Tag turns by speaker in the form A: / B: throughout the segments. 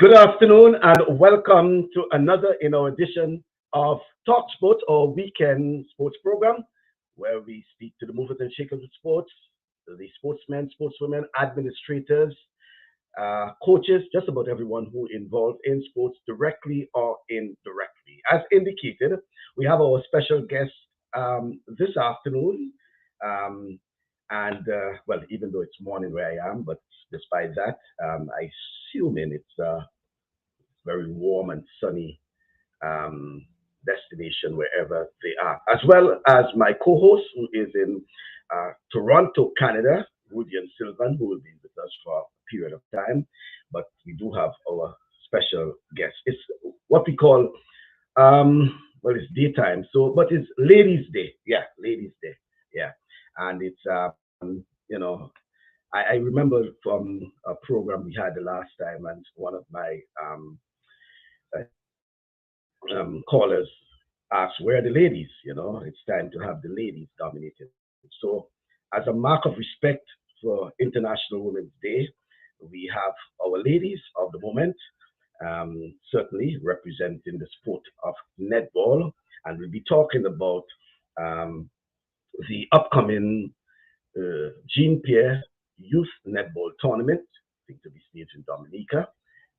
A: Good afternoon and welcome to another in our edition of TalkSports, our weekend sports program, where we speak to the movers and shakers of sports, the sportsmen, sportswomen, administrators, coaches, just about everyone who involved in sports directly or indirectly. As indicated, we have our special guest this afternoon. Well, even though it's morning where I am, but despite that, I assuming it's very warm and sunny destination wherever they are, as well as my co-host who is in Toronto, Canada, Rudian Sylvan, who will be with us for a period of time. But we do have our special guest. It's what we call, well, it's daytime, so, but it's Ladies' Day. Yeah, Ladies' Day. Yeah. And it's, you know, I remember from a program we had the last time, and one of my callers asked, where are the ladies? You know, it's time to have the ladies dominated. So, as a mark of respect for International Women's Day, we have our ladies of the moment, certainly representing the sport of netball, and we'll be talking about the upcoming Pierre Youth Netball Tournament, I think to be staged in Dominica,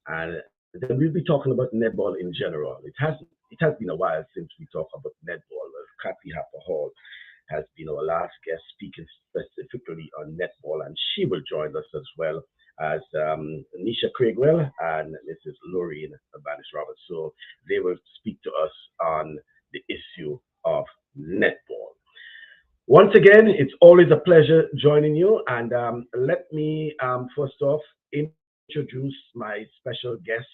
A: and then we'll be talking about netball in general. It has been a while since we talked about netball. Kathy Harper-Hall has been our last guest speaking specifically on netball, and she will join us as well as Nisha Craigwell and Mrs. Loreen Bannis-Roberts. So they will speak to us on the issue of netball. Once again, it's always a pleasure joining you, and let me first off introduce my special guest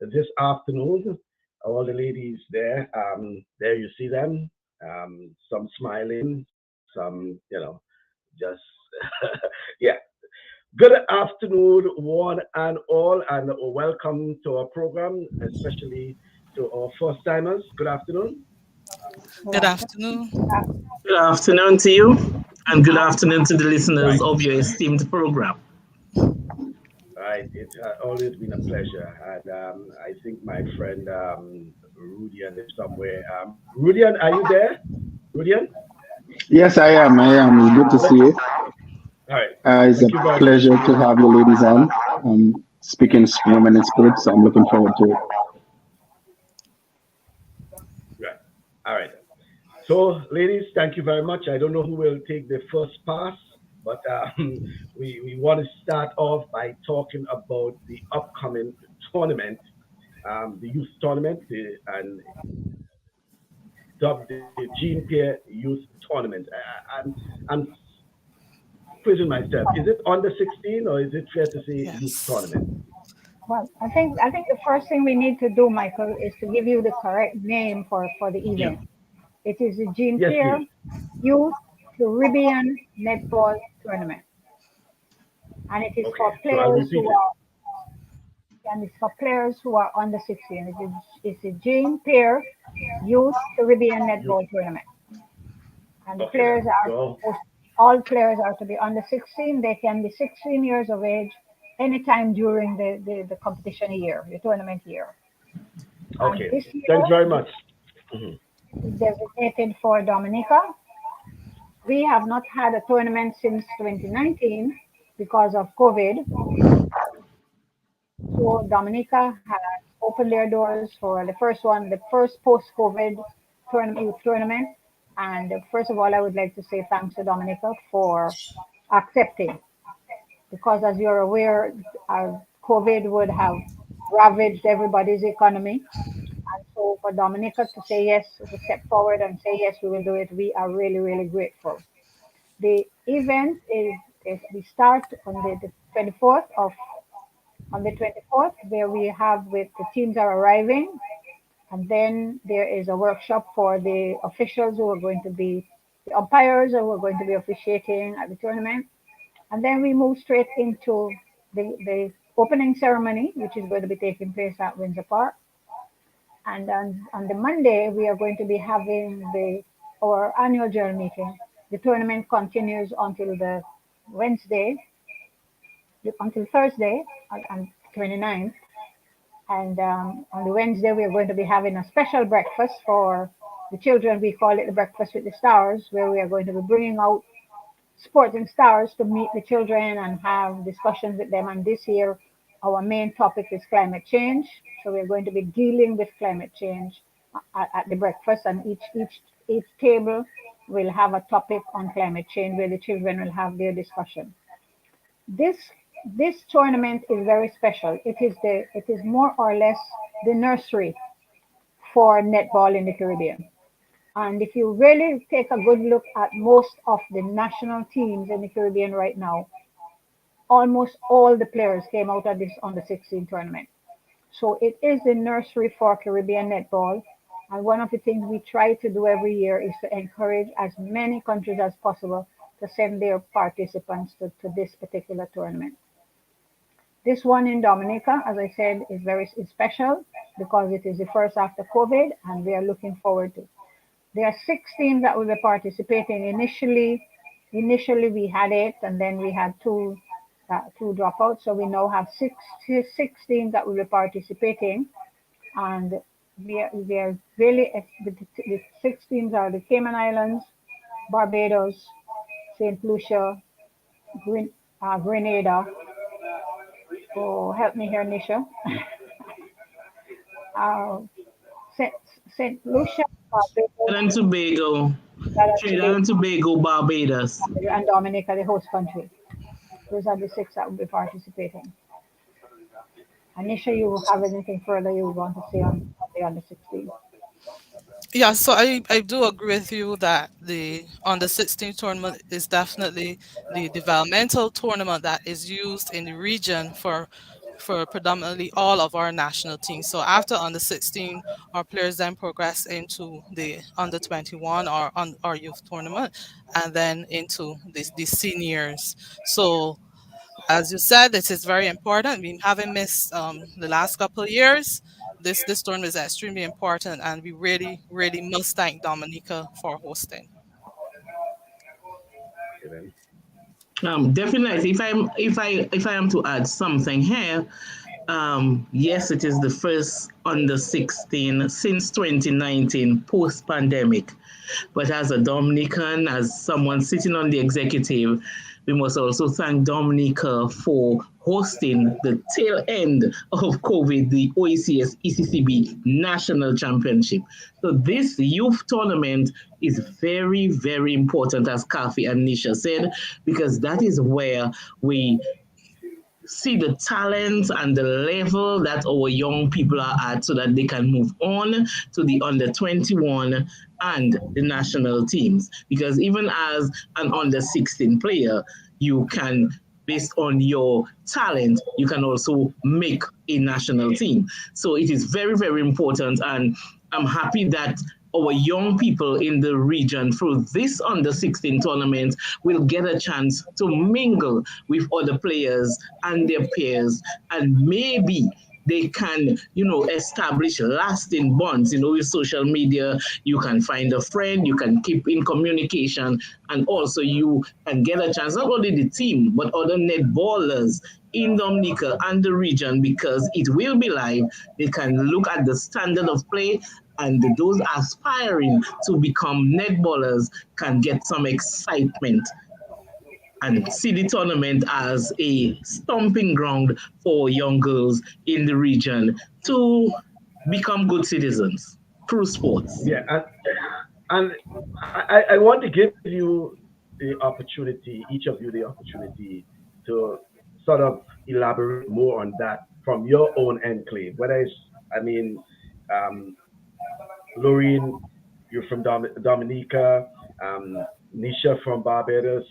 A: this afternoon. All the ladies there, there you see them, some smiling, some, just, yeah. Good afternoon, one and all, and welcome to our program, especially to our first timers. Good afternoon.
B: Good afternoon.
C: Good afternoon to you, and good afternoon to the listeners of your esteemed program.
A: Right, it's always been a pleasure, and I think my friend Rudian is somewhere. Rudian, are you there? Rudian?
D: Yes, I am. It's good to see you.
A: All right.
D: It's a pleasure to have you ladies on. Speaking women in sports, so I'm looking forward to it.
A: Right. All right. So, ladies, thank you very much. I don't know who will take the first pass, but we want to start off by talking about the upcoming tournament, the youth tournament, and dubbed the Pierre Youth Tournament. I'm quizzing myself. Is it under 16 or is it fair to say youth tournament?
E: Well, I think the first thing we need to do, Michael, is to give you the correct name for the event. It is the Pierre Youth Caribbean Netball Tournament, and it is for players who are under 16. It's the Pierre Youth Caribbean Netball Tournament, and all players are to be under 16. They can be 16 years of age anytime during the competition year, the tournament year.
A: Okay, thanks very much.
E: Designated for Dominica. We have not had a tournament since 2019 because of COVID. So Dominica has opened their doors for the first post-COVID tournament. And first of all, I would like to say thanks to Dominica for accepting, because as you're aware, COVID would have ravaged everybody's economy. And so for Dominica to say yes, to step forward and say yes, we will do it, we are really, really grateful. The event is we start on the 24th where we have the teams are arriving, and then there is a workshop for the officials who are going to be the umpires who are going to be officiating at the tournament, and then we move straight into the opening ceremony, which is going to be taking place at Windsor Park. And on the Monday, we are going to be having our annual general meeting. The tournament continues until Thursday, and 29th. And on the Wednesday, we're going to be having a special breakfast for the children. We call it the Breakfast with the Stars, where we are going to be bringing out sporting stars to meet the children and have discussions with them. And this year, our main topic is climate change. So we're going to be dealing with climate change at the breakfast, and each table will have a topic on climate change where the children will have their discussion. This this tournament is very special. It is more or less the nursery for netball in the Caribbean. And if you really take a good look at most of the national teams in the Caribbean right now, almost all the players came out of this under 16 tournament. So it is the nursery for Caribbean netball. And one of the things we try to do every year is to encourage as many countries as possible to send their participants to this particular tournament. This one in Dominica, as I said, is special because it is the first after COVID, and we are looking forward to. There are 6 teams that will be participating. Initially we had 8, and then we had two dropouts. So we now have six teams that will be participating, and we are really the 6 teams are the Cayman Islands, Barbados, Saint Lucia, Grenada. Oh, help me here, Nisha. uh, Saint, Saint Lucia, Barbados,
C: And Tobago, Trinidad and Tobago, Barbados.
E: and Dominica, the host country. Those are the 6 that will be participating. Anisha, you have anything further you want to say on the under 16?
B: Yeah, so I do agree with you that the under 16 tournament is definitely the developmental tournament that is used in the region for predominantly all of our national teams. So after under 16, our players then progress into the under 21 or on our youth tournament, and then into the seniors. So as you said, this is very important. We haven't missed the last couple of years. This tournament is extremely important, and we really must thank Dominica for hosting.
A: Amen.
C: Definitely. If I am to add something here, yes, it is the first under 16 since 2019 post pandemic. But as a Dominican, as someone sitting on the executive, we must also thank Dominica for hosting the tail end of COVID, the OECS ECCB National Championship. So this youth tournament is very, very important, as Kathy and Nisha said, because that is where we see the talent and the level that our young people are at so that they can move on to the under 21 and the national teams. Because even as an under 16 player, you can, based on your talent, you can also make a national team. So it is very, very important. And I'm happy that our young people in the region through this under 16 tournament will get a chance to mingle with other players and their peers, and maybe they can, establish lasting bonds. With social media, you can find a friend, you can keep in communication, and also you can get a chance, not only the team, but other netballers in Dominica and the region, because it will be live. They can look at the standard of play, and those aspiring to become netballers can get some excitement and see the tournament as a stomping ground for young girls in the region to become good citizens through sports.
A: Yeah, and I want to give you the opportunity, each of you the opportunity to sort of elaborate more on that from your own enclave. Whether it's, I mean, um, Loreen, you're from Dominica, Nisha from Barbados,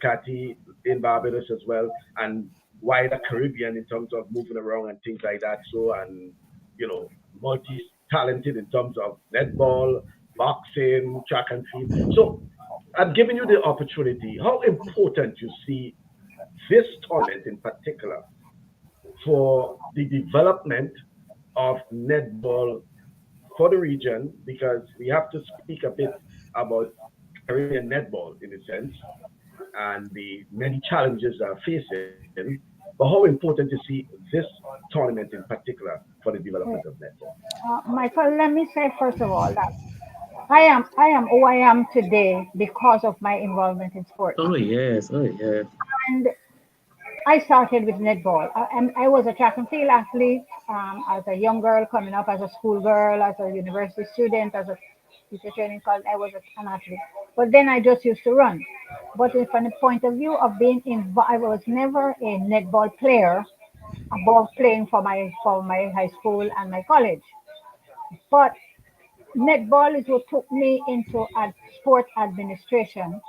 A: Kathy in Barbados as well, and wider Caribbean in terms of moving around and things like that. So, and multi-talented in terms of netball, boxing, track and field. So, I'm giving you the opportunity. How important you see this tournament in particular for the development of netball for the region, because we have to speak a bit about Caribbean netball in a sense and the many challenges they are facing. But how important you see this tournament in particular for the development of netball?
E: Michael, let me say first of all that I am who I am today because of my involvement in sports.
C: Oh yes, oh yes.
E: And I started with netball. I was a track and field athlete as a young girl coming up, as a school girl, as a university student, as a teacher training college. I was an athlete. But then I just used to run. But from the point of view of being involved, I was never a netball player above playing for my high school and my college. But netball is what took me into sport administration,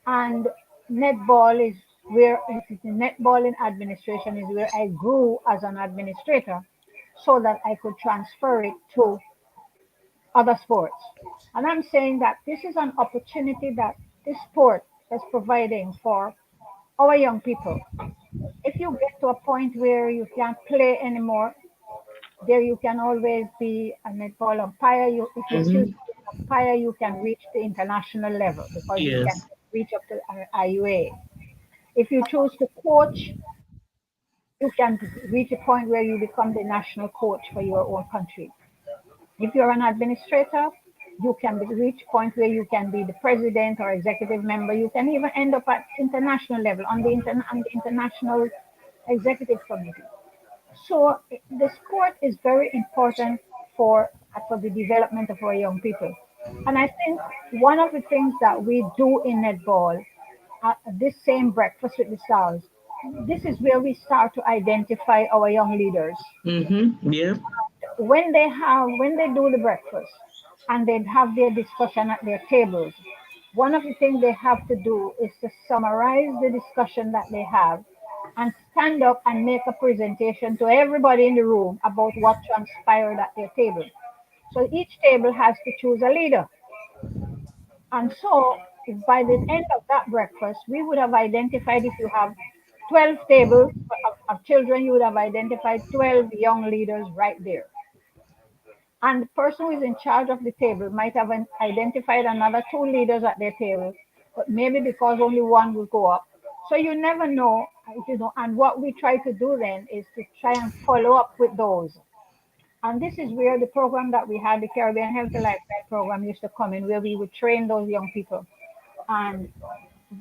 E: and netball is netball in administration is where I grew as an administrator, so that I could transfer it to other sports. And I'm saying that this is an opportunity that this sport is providing for our young people. If you get to a point where you can't play anymore, there you can always be a netball umpire. If you choose
C: Mm-hmm.
E: to be an umpire, you can reach the international level because you can
C: Yes.
E: reach up to IUA. If you choose to coach, you can reach a point where you become the national coach for your own country. If you're an administrator, you can reach a point where you can be the president or executive member. You can even end up at international level on on the international executive committee. So the sport is very important for the development of our young people. And I think one of the things that we do in netball at this same breakfast with the stars, this is where we start to identify our young leaders.
C: Mm-hmm. Yeah.
E: When they do the breakfast and they have their discussion at their tables, one of the things they have to do is to summarize the discussion that they have and stand up and make a presentation to everybody in the room about what transpired at their table. So each table has to choose a leader. And so by the end of that breakfast, we would have identified, if you have 12 tables of children, you would have identified 12 young leaders right there. And the person who is in charge of the table might have identified another two leaders at their table, but maybe because only one will go up. So you never know, and what we try to do then is to try and follow up with those. And this is where the program that we had, the Caribbean Healthy Lifestyle program, used to come in, where we would train those young people. And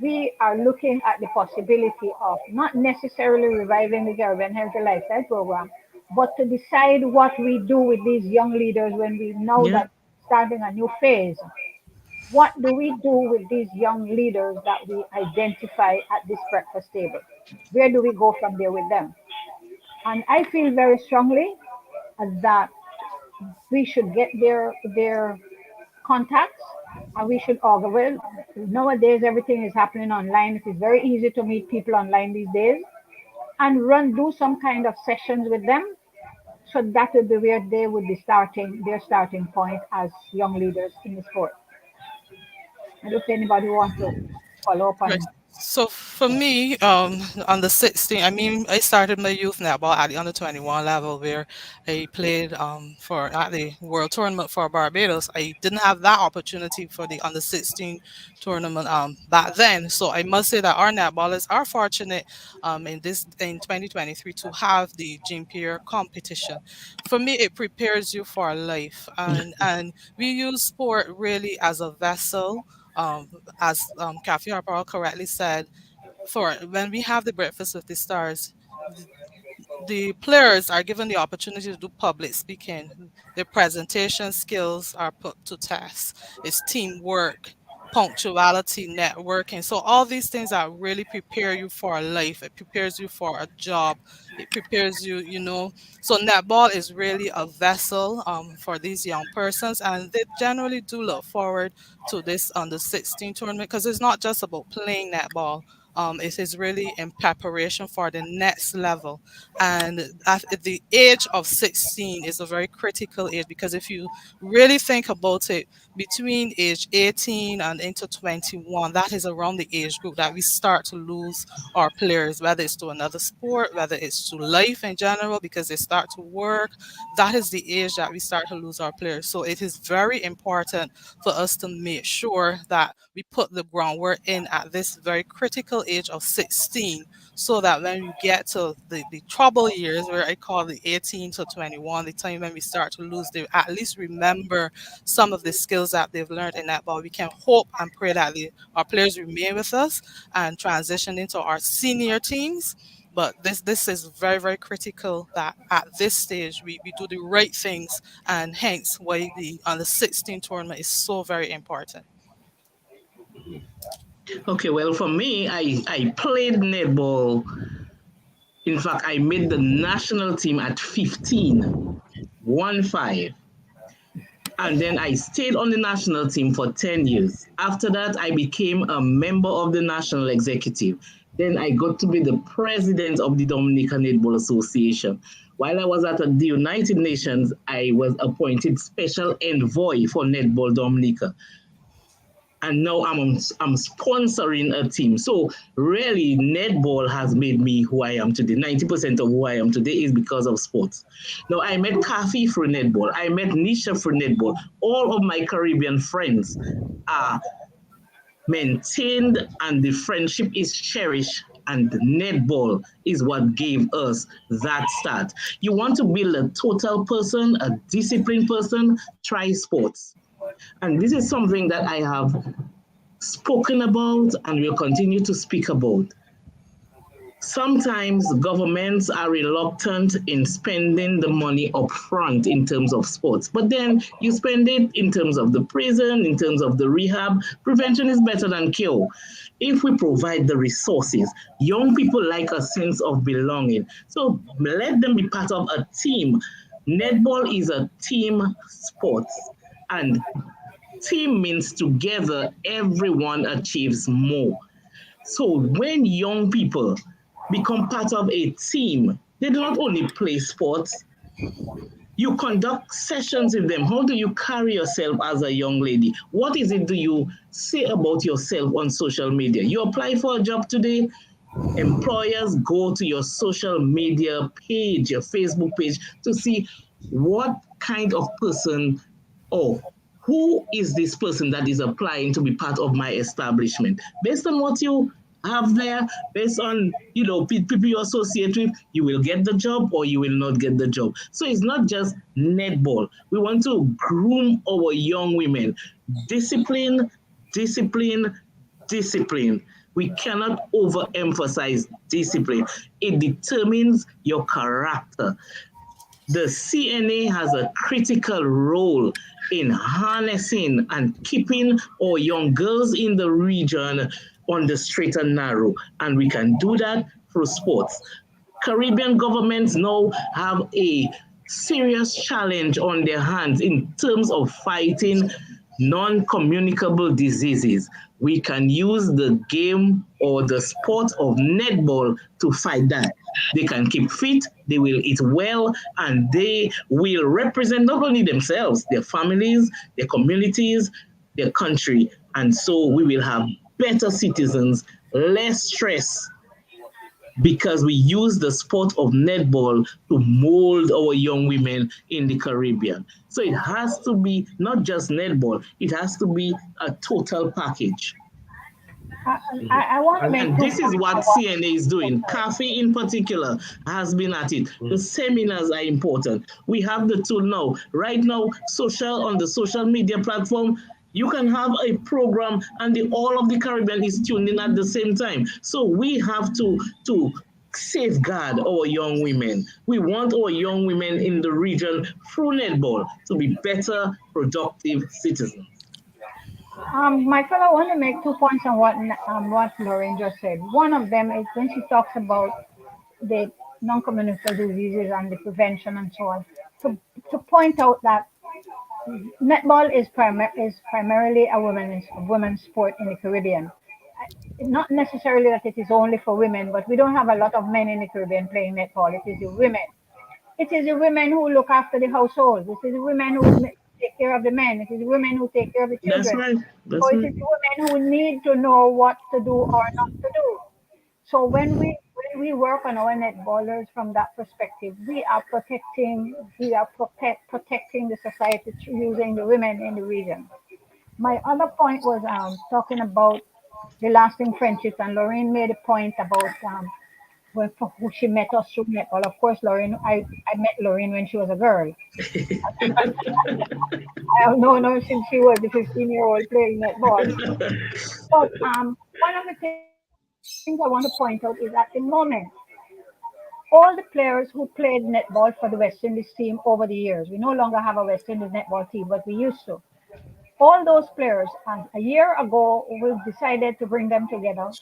E: we are looking at the possibility of not necessarily reviving the Caribbean Healthy Lifestyle program, but to decide what we do with these young leaders when we know
C: Yeah.
E: that starting a new phase. What do we do with these young leaders that we identify at this breakfast table? Where do we go from there with them? And I feel very strongly that we should get their contacts, and we should organize. Nowadays, everything is happening online. It is very easy to meet people online these days, and do some kind of sessions with them. So that would be where they would be starting their starting point as young leaders in the sport. I don't know if anybody wants to follow up
B: Right.
E: on.
B: So for me, on the 16, I mean, I started my youth netball at the under 21 level where I played for at the World Tournament for Barbados. I didn't have that opportunity for the under 16 tournament back then. So I must say that our netballers are fortunate in 2023 to have the Jean Pierre competition. For me, it prepares you for life, and we use sport really as a vessel, as Kathy Harper correctly said, for when we have the breakfast with the stars, the players are given the opportunity to do public speaking. Their presentation skills are put to test. It's teamwork, punctuality, networking. So all these things that really prepare you for life. It prepares you for a job. It prepares you, So netball is really a vessel for these young persons, and they generally do look forward to this under 16 tournament because it's not just about playing netball. It is really in preparation for the next level. And at the age of 16 is a very critical age because if you really think about it, between age 18 and into 21, that is around the age group that we start to lose our players, whether it's to another sport, whether it's to life in general, because they start to work. That is the age that we start to lose our players. So it is very important for us to make sure that we put the groundwork in at this very critical legal age of 16, so that when we get to the trouble years, where I call the 18 to 21, the time when we start to lose, they at least remember some of the skills that they've learned in netball. We can hope and pray that our players remain with us and transition into our senior teams. But this is very, very critical that at this stage we do the right things, and hence why the under 16 tournament is so very important.
C: Okay, well, for me, I played netball. In fact, I made the national team at 15, 1-5. And then I stayed on the national team for 10 years. After that, I became a member of the national executive. Then I got to be the president of the Dominica Netball Association. While I was at the United Nations, I was appointed special envoy for Netball Dominica. And now I'm sponsoring a team. So really, netball has made me who I am today. 90% of who I am today is because of sports. Now, I met Kathy through netball. I met Nisha through netball. All of my Caribbean friends are maintained, and the friendship is cherished. And netball is what gave us that start. You want to build a total person, a disciplined person, try sports. And this is something that I have spoken about and will continue to speak about. Sometimes governments are reluctant in spending the money upfront in terms of sports, but then you spend it in terms of the prison, in terms of the rehab. Prevention is better than cure. If we provide the resources, young people like a sense of belonging. So let them be part of a team. Netball is a team sport, and team means together everyone achieves more. So when young people become part of a team, they do not only play sports, you conduct sessions with them. How do you carry yourself as a young lady? What is it do you say about yourself on social media? You apply for a job today, employers go to your social media page, your Facebook page, to see what kind of person or who is this person that is applying to be part of my establishment. Based on what you have there, based on people you associate with, you will get the job or you will not get the job. So it's not just netball. We want to groom our young women. Discipline, discipline, discipline. We cannot overemphasize discipline. It determines your character. The CNA has a critical role in harnessing and keeping our young girls in the region on the straight and narrow. And we can do that through sports. Caribbean governments now have a serious challenge on their hands in terms of fighting non-communicable diseases. We can use the game or the sport of netball to fight that. They can keep fit, they will eat well, and they will represent not only themselves, their families, their communities, their country. And so we will have better citizens, less stress, because we use the sport of netball to mold our young women in the Caribbean. So it has to be not just netball, it has to be a total package.
E: I want to make
C: And this is what CNA is doing. CAFE in particular has been at it. The seminars are important. We have the tool now. Right now, on the social media platform, you can have a program and all of the Caribbean is tuned in at the same time. So we have to safeguard our young women. We want our young women in the region through netball to be better, productive citizens.
E: Michael, I want to make 2 points on what Loreen just said. One of them is when she talks about the non-communicable diseases and the prevention and so on. To point out that netball is primarily a women's sport in the Caribbean. Not necessarily that it is only for women, but we don't have a lot of men in the Caribbean playing netball. It is the women. It is the women who look after the household. It is the women who take care of the men. It is the women who take care of the children.
C: That's right.
E: So it is the women who need to know what to do or not to do. So when we work on our netballers from that perspective, we are protecting the society using the women in the region. My other point was talking about the lasting friendships. And Loreen made a point about who she met us through netball. Of course, Loreen, I met Loreen when she was a girl. I have known her since she was a 15-year-old playing netball. But one of the things I want to point out is at the moment, all the players who played netball for the West Indies team over the years, we no longer have a West Indies netball team, but we used to. All those players, a year ago, we decided to bring them together.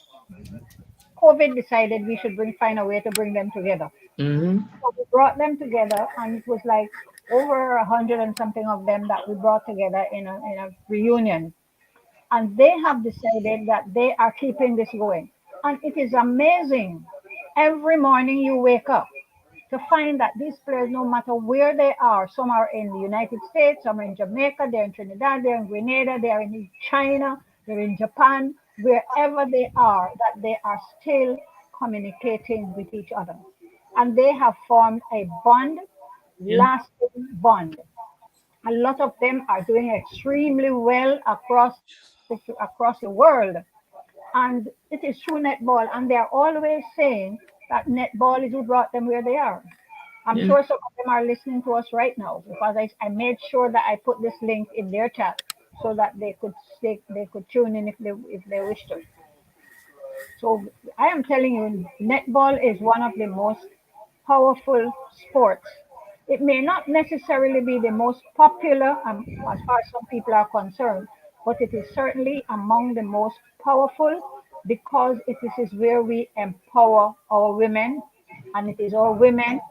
E: COVID decided we should find a way to bring them together.
C: Mm-hmm.
E: So we brought them together, and it was like over 100 and something of them that we brought together in a reunion. And they have decided that they are keeping this going. And it is amazing. Every morning you wake up to find that these players, no matter where they are, some are in the United States, some are in Jamaica, they're in Trinidad, they're in Grenada, they're in China, they're in Japan, wherever they are, that they are still communicating with each other. And they have formed a bond,
C: Yeah.
E: lasting bond. A lot of them are doing extremely well across the world, and it is through netball. And they are always saying that netball is who brought them where they are. I'm
C: Yeah.
E: sure some of them are listening to us right now because I made sure that I put this link in their chat so that they could tune in if they wish to. So I am telling you, netball is one of the most powerful sports. It may not necessarily be the most popular as far as some people are concerned, but it is certainly among the most powerful because is where we empower our women, and it is our women,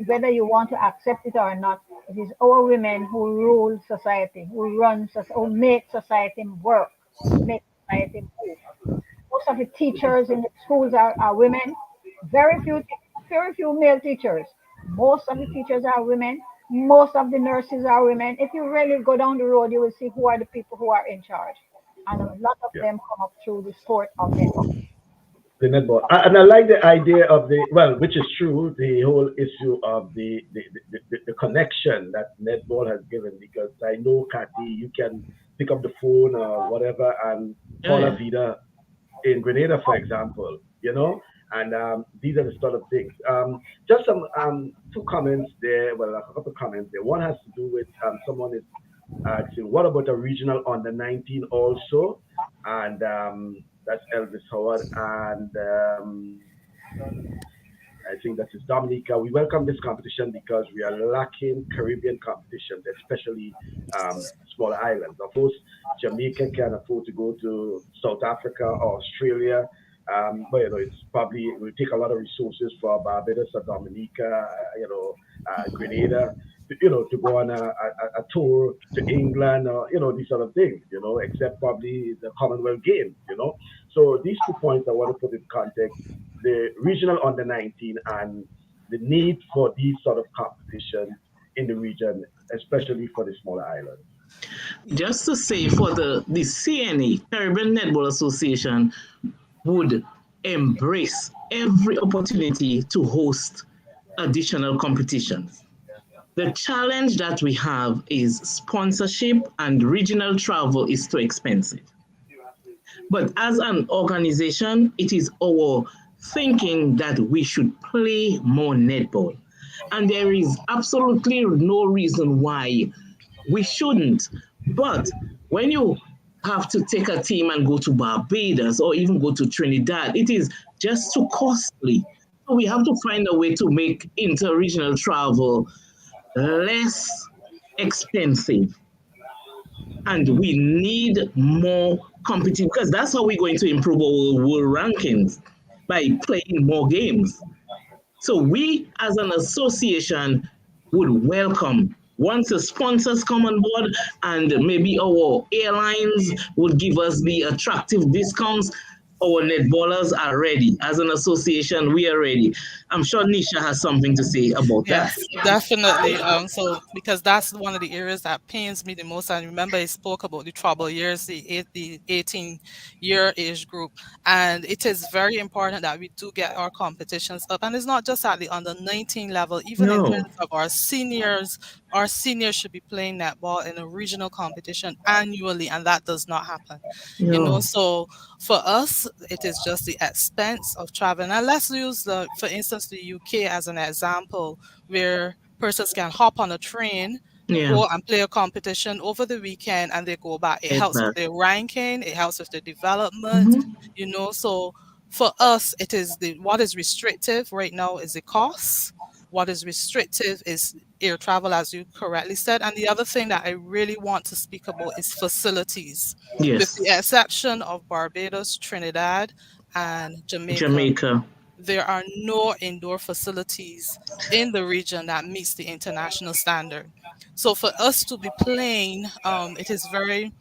E: whether you want to accept it or not, it is our women who rule society, who make society work, make society move. Most of the teachers in the schools are women. Very few, very few male teachers. Most of the teachers are women. Most of the nurses are women. If you really go down the road, you will see who are the people who are in charge. And a lot of
A: Yeah.
E: them come up through the sport of netball.
A: The netball. And I like the idea of which is true, the whole issue of the connection that netball has given. Because I know, Kathy, you can pick up the phone or whatever and
C: Oh,
A: call a
C: yeah.
A: Vida in Grenada, for example, and these are the sort of things. Just some two comments there, well, a couple of comments there. One has to do with someone is asking, what about a regional under 19 also? And that's Elvis Howard. And I think that is Dominica. We welcome this competition because we are lacking Caribbean competitions, especially smaller islands. Of course, Jamaica can afford to go to South Africa or Australia, but it's probably it will take a lot of resources for Barbados or Dominica, Grenada, to go on a tour to England or these sort of things, except probably the Commonwealth Games. So these 2 points I want to put in context: the regional under 19 and the need for these sort of competitions in the region, especially for the smaller islands.
C: Just to say, for the CNA, Caribbean Netball Association, would embrace every opportunity to host additional competitions. The challenge that we have is sponsorship, and regional travel is too expensive. But as an organization, it is our thinking that we should play more netball. And there is absolutely no reason why we shouldn't. But when you have to take a team and go to Barbados or even go to Trinidad, it is just too costly. So we have to find a way to make inter-regional travel less expensive. And we need more competition because that's how we're going to improve our world rankings, by playing more games. So we as an association would welcome once the sponsors come on board, and maybe our airlines would give us the attractive discounts. our netballers are ready. As an association, we are ready. I'm sure Nisha has something to say about that.
B: Yes, definitely. So because that's one of the areas that pains me the most. I remember I spoke about the trouble years, the 18-year age group, and it is very important that we do get our competitions up. And it's not just at the under 19 level, even in
C: No,
B: terms of our seniors. Our seniors should be playing netball in a regional competition annually, and that does not happen.
C: no.
B: So for us, it is just the expense of traveling. And let's use for instance, the UK as an example, where persons can hop on a train,
C: Yeah,
B: go and play a competition over the weekend, and they go back. It
C: head
B: helps with
C: back.
B: their ranking. It helps with the development.
C: Mm-hmm.
B: So for us, it is what is restrictive right now is the cost. What is restrictive is air travel, as you correctly said. And the other thing that I really want to speak about is facilities. With
C: Yes,
B: the exception of Barbados, Trinidad, and Jamaica,
C: Jamaica.
B: there are no indoor facilities in the region that meets the international standard. So for us to be playing, it is very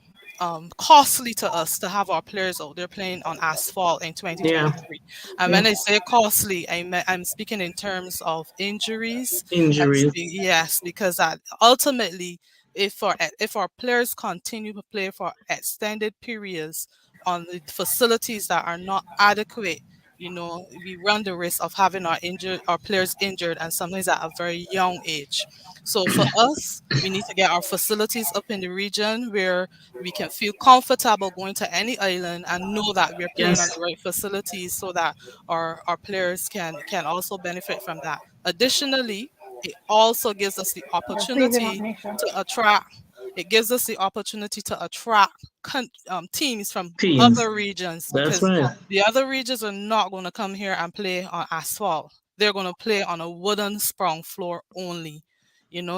B: costly to us to have our players out there playing on asphalt in
C: Yeah,
B: 2023. And
C: yeah.
B: when I say costly, I'm speaking in terms of injuries.
C: Injuries.
B: Yes, because ultimately, if our players continue to play for extended periods on the facilities that are not adequate, we run the risk of having our players injured, and sometimes at a very young age. So for us, we need to get our facilities up in the region where we can feel comfortable going to any island and know that we're playing on
C: Yes,
B: the right facilities, so that our players can also benefit from that. Additionally, it also gives us the
E: Freeze him up,
B: opportunity
E: Nisha.
B: to attract. It gives us the opportunity to attract teams from
C: teams.
B: other regions,
C: That's
B: because
C: right.
B: the other regions are not going to come here and play on asphalt. They're going to play on a wooden sprung floor only.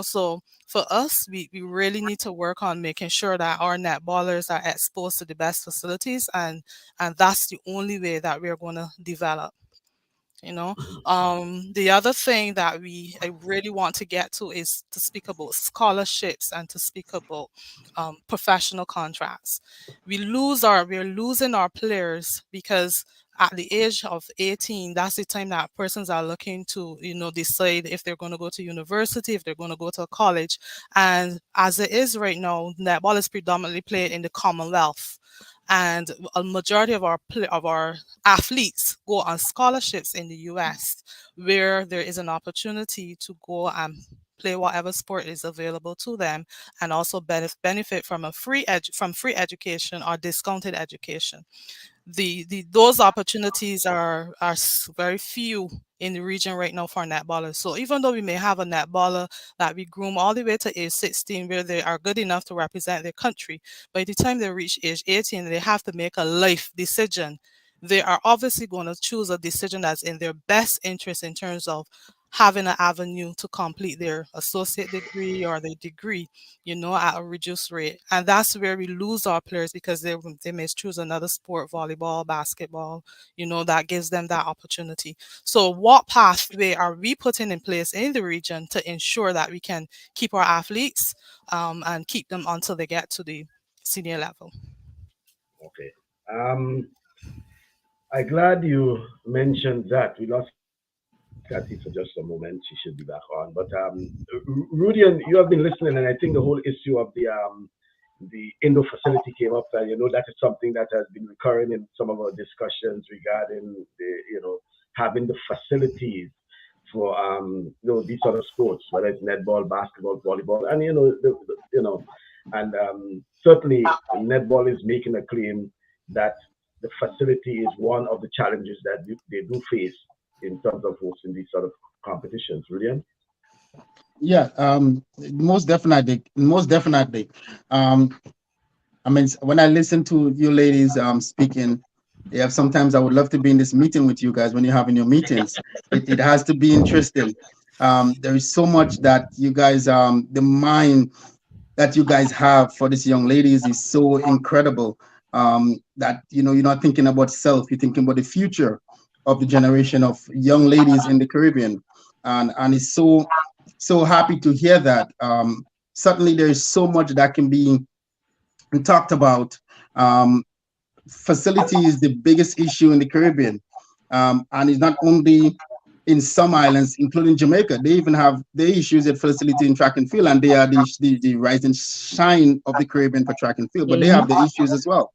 B: So for us, we really need to work on making sure that our netballers are exposed to the best facilities, and that's the only way that we're going to develop. you know the other thing that I really want to get to is to speak about scholarships and to speak about professional contracts. We're losing our players because at the age of 18, that's the time that persons are looking to decide if they're going to go to university, if they're going to go to college. And as it is right now, netball is predominantly played in the Commonwealth, and a majority of our athletes go on scholarships in the US, where there is an opportunity to go and play whatever sport is available to them, and also benefit from free education or discounted education. Those opportunities are very few in the region right now for netballers. So even though we may have a netballer that we groom all the way to age 16, where they are good enough to represent their country, by the time they reach age 18, they have to make a life decision. They are obviously going to choose a decision that's in their best interest in terms of having an avenue to complete their associate degree or their degree, at a reduced rate. And that's where we lose our players, because they may choose another sport, volleyball, basketball, that gives them that opportunity. So what pathway are we putting in place in the region to ensure that we can keep our athletes and keep them until they get to the senior level?
A: Okay. I'm glad you mentioned that. We lost Kathy for just a moment. She should be back on. But Rudy, and you have been listening, and I think the whole issue of the indoor facility came up, and that is something that has been recurring in some of our discussions regarding having the facilities for these sort of sports, whether it's netball, basketball, volleyball, and and certainly netball is making a claim that the facility is one of the challenges that they do face in terms of hosting these sort of competitions. Brilliant.
D: Yeah, most definitely, most definitely. I mean, when I listen to you ladies speaking, yeah, sometimes I would love to be in this meeting with you guys when you're having your meetings. It has to be interesting. There is so much that you guys, the mind that you guys have for these young ladies is so incredible. That you're not thinking about self, you're thinking about the future of the generation of young ladies in the Caribbean, and it's so happy to hear that. Certainly, there is so much that can be talked about. facility is the biggest issue in the Caribbean, and it's not only in some islands, including Jamaica. They even have their issues at facility in track and field, and they are the rising shine of the Caribbean for track and field. But they have the issues as well.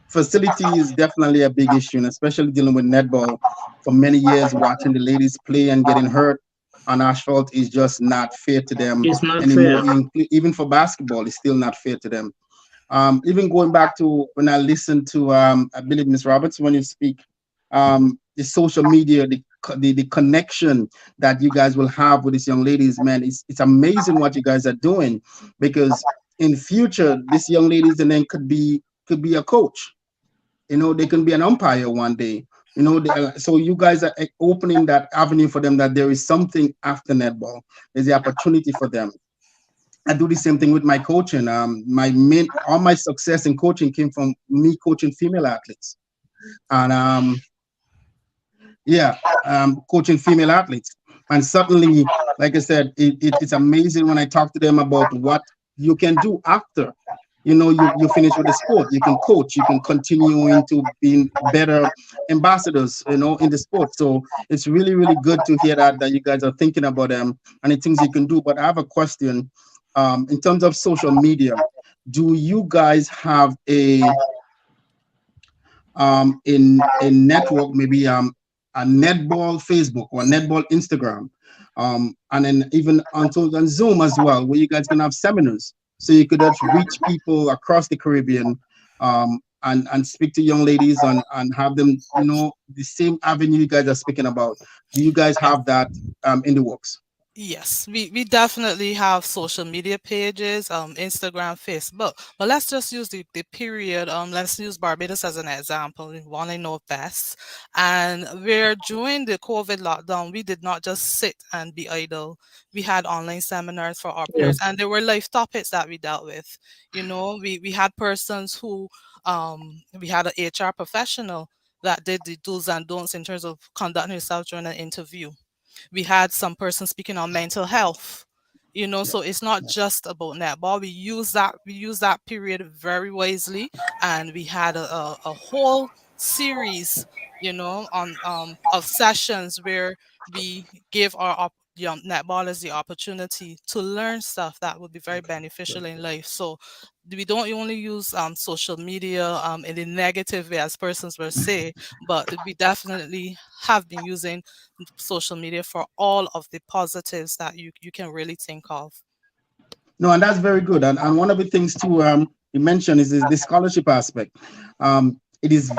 D: Facility is definitely a big issue, and especially dealing with netball for many years, watching the ladies play and getting hurt on asphalt is just not fair to them
C: It's not
D: anymore.
C: fair.
D: Even for basketball, it's still not fair to them. Even going back to when I listened to, I believe Miss Roberts, when you speak, the social media, the connection that you guys will have with these young ladies, man, it's amazing what you guys are doing, because in future, these young ladies and then could be a coach. They can be an umpire one day. So you guys are opening that avenue for them, that there is something after netball. There's the opportunity for them. I do the same thing with my coaching. All my success in coaching came from me coaching female athletes, and yeah, coaching female athletes. And certainly, like I said, it's amazing when I talk to them about what you can do after. You finish with the sport. You can coach. You can continue into being better ambassadors. In the sport. So it's really, really good to hear that you guys are thinking about them and the things you can do. But I have a question. In terms of social media, do you guys have a network, maybe a netball Facebook or netball Instagram, and then even on Zoom as well, where you guys can have seminars, so you could just reach people across the Caribbean, and speak to young ladies and have them, the same avenue you guys are speaking about. Do you guys have that in the works?
B: Yes, we definitely have social media pages, Instagram, Facebook. But let's just use the period. Let's use Barbados as an example, the one I know best. And where during the COVID lockdown, we did not just sit and be idle. We had online seminars for our peers, and there were life topics that we dealt with. We had persons who, we had an HR professional that did the do's and don'ts in terms of conducting yourself during an interview. We had some person speaking on mental health. So it's not just about netball. We use that period very wisely, and we had a whole series, on of sessions where we gave our young netballers the opportunity to learn stuff that would be very beneficial in life. So we don't only use social media in a negative way, as persons will say, but we definitely have been using social media for all of the positives that you can really think of.
D: No, and that's very good. And one of the things too, you mentioned is the scholarship aspect. It is,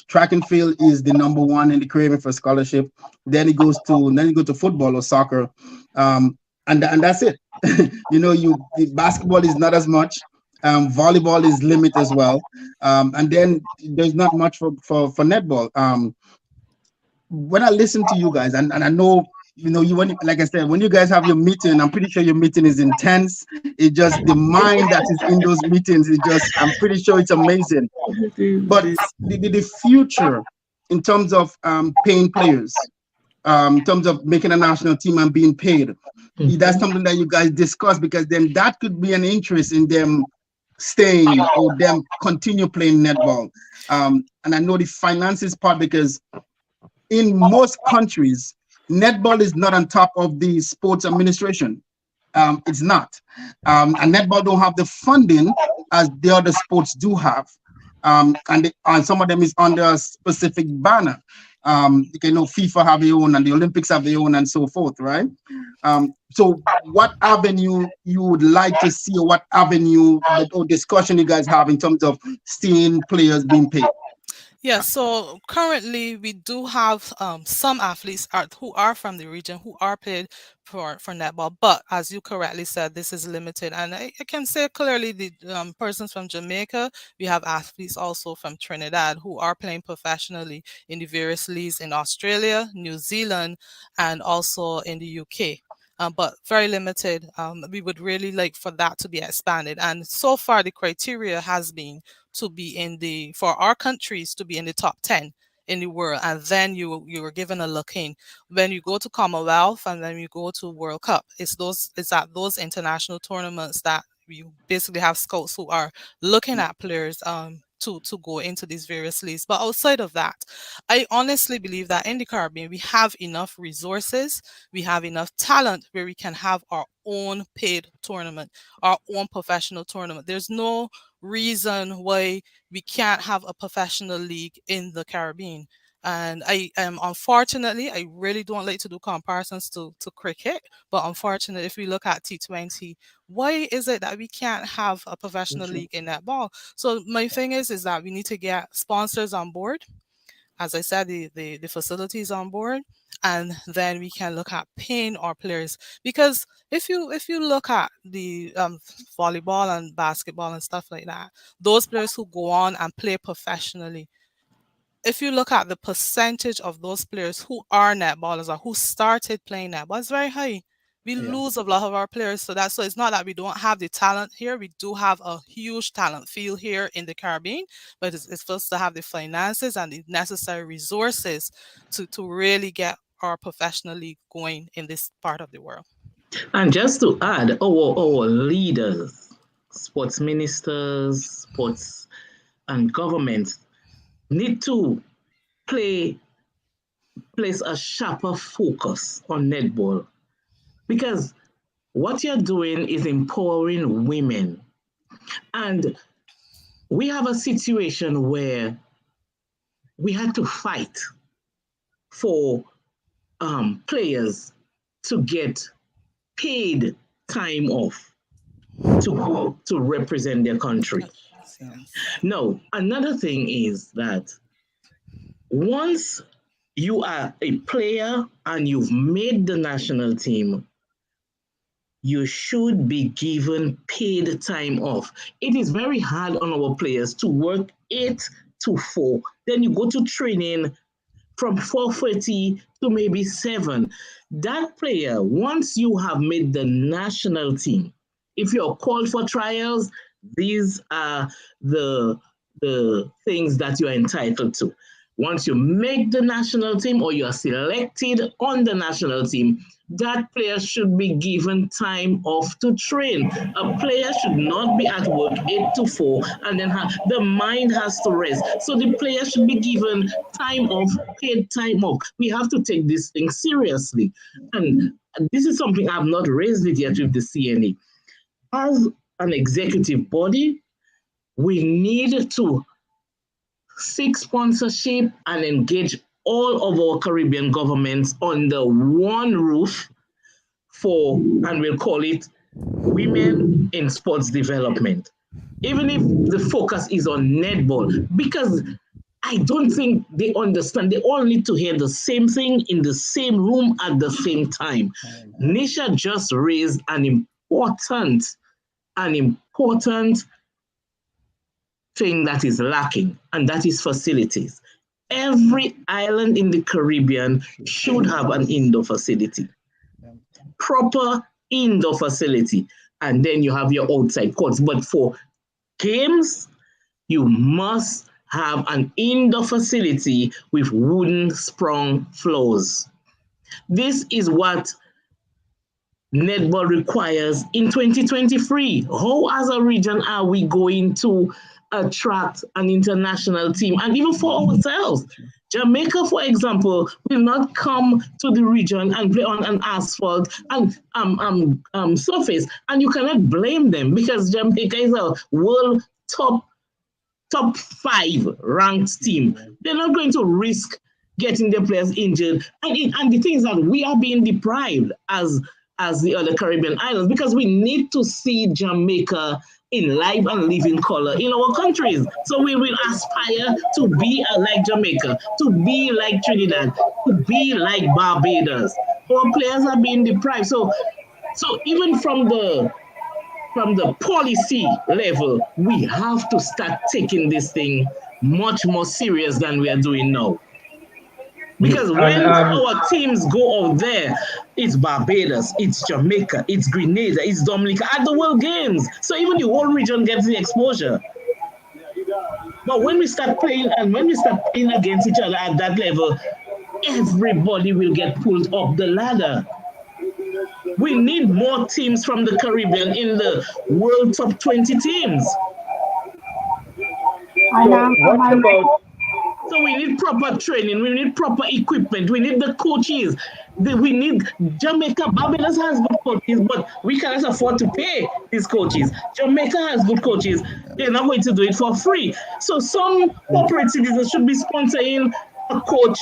D: track and field is the number one in the Caribbean for scholarship. Then you go to football or soccer, and that's it. The basketball is not as much. Volleyball is limited as well, and then there's not much for netball. When I listen to you guys, and I know, like I said, when you guys have your meeting, I'm pretty sure your meeting is intense. It's just the mind that is in those meetings. I'm pretty sure it's amazing. But the future, in terms of paying players, in terms of making a national team and being paid, that's something that you guys discuss, because then that could be an interest in them staying or them continue playing netball. And I know the finances part, because in most countries, netball is not on top of the sports administration. It's not. And netball don't have the funding as the other sports do have. And some of them is under a specific banner. FIFA have their own, and the Olympics have their own, and so forth, right? So what avenue you would like to see, or what avenue or discussion you guys have in terms of seeing players being paid?
B: Yeah, so currently we do have some athletes who are from the region who are paid for netball, but as you correctly said, this is limited. And I can say clearly the persons from Jamaica, we have athletes also from Trinidad who are playing professionally in the various leagues in Australia, New Zealand, and also in the UK. But very limited. We would really like for that to be expanded. And so far, the criteria has been to be for our countries to be in the top 10 in the world, and then you were given a look in. When you go to Commonwealth and then you go to World Cup, it's at those international tournaments that you basically have scouts who are looking at players to go into these various leagues. But outside of that, I honestly believe that in the Caribbean, we have enough resources, we have enough talent where we can have our own paid tournament, our own professional tournament. There's no reason why we can't have a professional league in the Caribbean. And I am unfortunately, I really don't like to do comparisons to cricket, but unfortunately, if we look at T20, why is it that we can't have a professional league in netball? So my thing is that we need to get sponsors on board. As I said, the facilities on board, and then we can look at paying our players. Because if you look at the volleyball and basketball and stuff like that, those players who go on and play professionally, if you look at the percentage of those players who are netballers or who started playing netball, it's very high. We lose a lot of our players. So it's not that we don't have the talent here. We do have a huge talent field here in the Caribbean, but it's supposed to have the finances and the necessary resources to really get our professional league going in this part of the world.
C: And just to add, our leaders, sports ministers, sports and governments need to place a sharper focus on netball, because what you're doing is empowering women. And we have a situation where we had to fight for players to get paid time off to go to represent their country. Now, another thing is that once you are a player and you've made the national team, you should be given paid time off. It is very hard on our players to work 8 to 4. Then you go to training from 4:30 to maybe 7. That player, once you have made the national team, if you're called for trials, these are the things that you're entitled to. Once you make the national team or you're selected on the national team, that player should be given time off to train. A player should not be at work 8 to 4 and then the mind has to rest. So the player should be given time off, paid time off. We have to take this thing seriously. And this is something I've not raised it yet with the CNA. As an executive body, we need to seek sponsorship and engage all of our Caribbean governments under one roof and we'll call it Women in Sports Development. Even if the focus is on netball, because I don't think they understand. They all need to hear the same thing in the same room at the same time. Nisha just raised an important thing that is lacking, and that is facilities. Every island in the Caribbean should have an indoor facility, proper indoor facility, and then you have your outside courts. But for games, you must have an indoor facility with wooden sprung floors. This is what netball requires in 2023. How, as a region, are we going to attract an international team? And even for ourselves, Jamaica, for example, will not come to the region and play on an asphalt and surface, and you cannot blame them because Jamaica is a world top 5 ranked team. They're not going to risk getting their players injured, and the thing is that we are being deprived as the other Caribbean islands, because we need to see Jamaica in live and living color in our countries. So we will aspire to be like Jamaica, to be like Trinidad, to be like Barbados. Our players are being deprived. So even from the policy level, we have to start taking this thing much more serious than we are doing now. Because when our teams go out there, it's Barbados, it's Jamaica, it's Grenada, it's Dominica at the World Games. So even the whole region gets the exposure. But when we start playing against each other at that level, everybody will get pulled up the ladder. We need more teams from the Caribbean in the World Top 20 teams.
E: And
A: So what about?
C: So we need proper training, we need proper equipment, we need the coaches. We need Jamaica, Barbados has good coaches, but we cannot afford to pay these coaches. Jamaica has good coaches, they're not going to do it for free. So some corporate citizens should be sponsoring a coach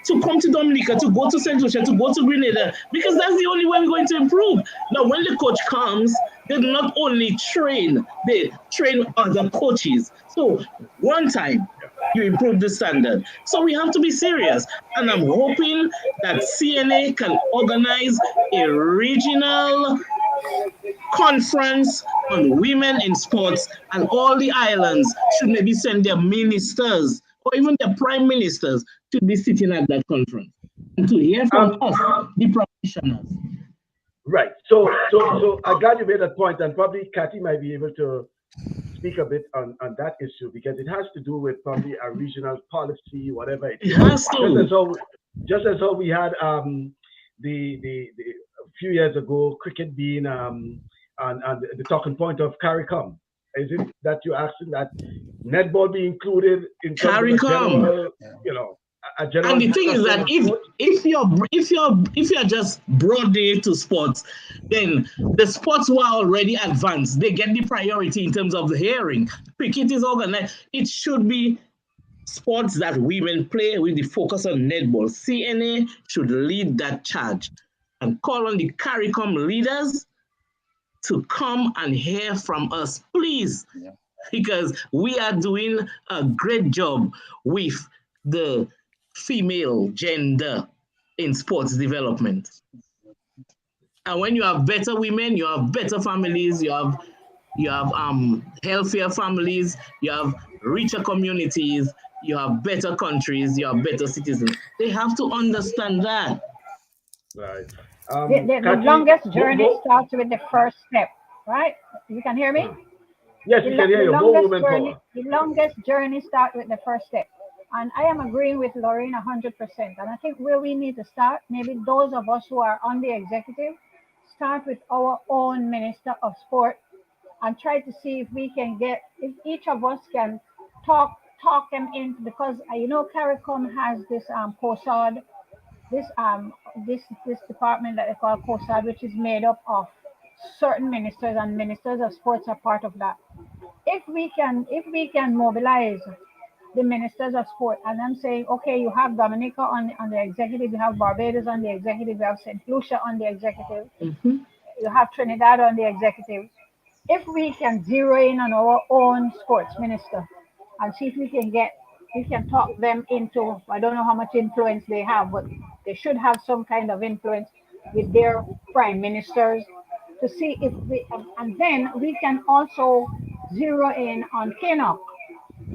C: to come to Dominica, to go to St. Lucia, to go to Grenada, because that's the only way we're going to improve. Now, when the coach comes, they not only train, they train other coaches. So one time, you improve the standard. So we have to be serious. And I'm hoping that CNA can organize a regional conference on women in sports, and all the islands should maybe send their ministers or even their prime ministers to be sitting at that conference and to hear from us, the practitioners.
A: Right. So I'm glad you made that point, and probably Kathy might be able to speak a bit on that issue, because it has to do with probably a regional policy, whatever it is.
C: It has to.
A: Just as how we had the a few years ago cricket being on the talking point of CARICOM. Is it that you're asking that netball be included in terms of a general, you know, a general?
C: And the thing is that if you're just broad day to sports, then the sports who are already advanced, they get the priority in terms of the hearing. Cricket is organized. It should be sports that women play with the focus on netball. CNA should lead that charge and call on the CARICOM leaders to come and hear from us, please, because we are doing a great job with the female gender in sports development. And when you have better women, you have better families, you have healthier families, you have richer communities, you have better countries, you have better citizens. They have to understand that.
A: Right.
E: The longest journey starts with the first step, right? You can hear me?
A: Yes, you can hear you.
E: The longest journey starts with the first step. And I am agreeing with Loreen 100%. And I think where we need to start, maybe those of us who are on the executive, start with our own Minister of Sport and try to see if we can get, if each of us can talk them in, because you know CARICOM has this COSAD, this department that they call COSAD, which is made up of certain ministers, and ministers of sports are part of that. If we can mobilize the ministers of sport, and I'm saying, okay, you have Dominica on the executive, you have Barbados on the executive, you have St. Lucia on the executive, you have Trinidad on the executive. If we can zero in on our own sports minister and see if we can talk them into, I don't know how much influence they have, but they should have some kind of influence with their prime ministers to see if and then we can also zero in on CANOC,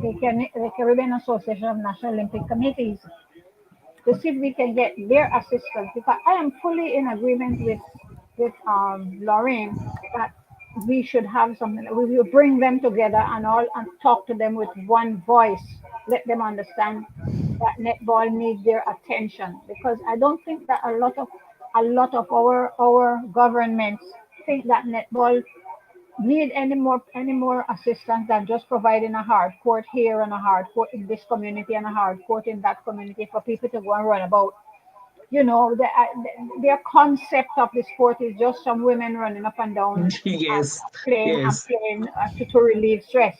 E: the Caribbean Association of National Olympic Committees, to see if we can get their assistance, because I am fully in agreement with Loreen that we should have something. We will bring them together and talk to them with one voice. Let them understand that netball needs their attention, because I don't think that a lot of our governments think that netball need any more assistance than just providing a hard court here and a hard court in this community and a hard court in that community for people to go and run about. You know, their concept of the sport is just some women running up and down, playing to relieve stress.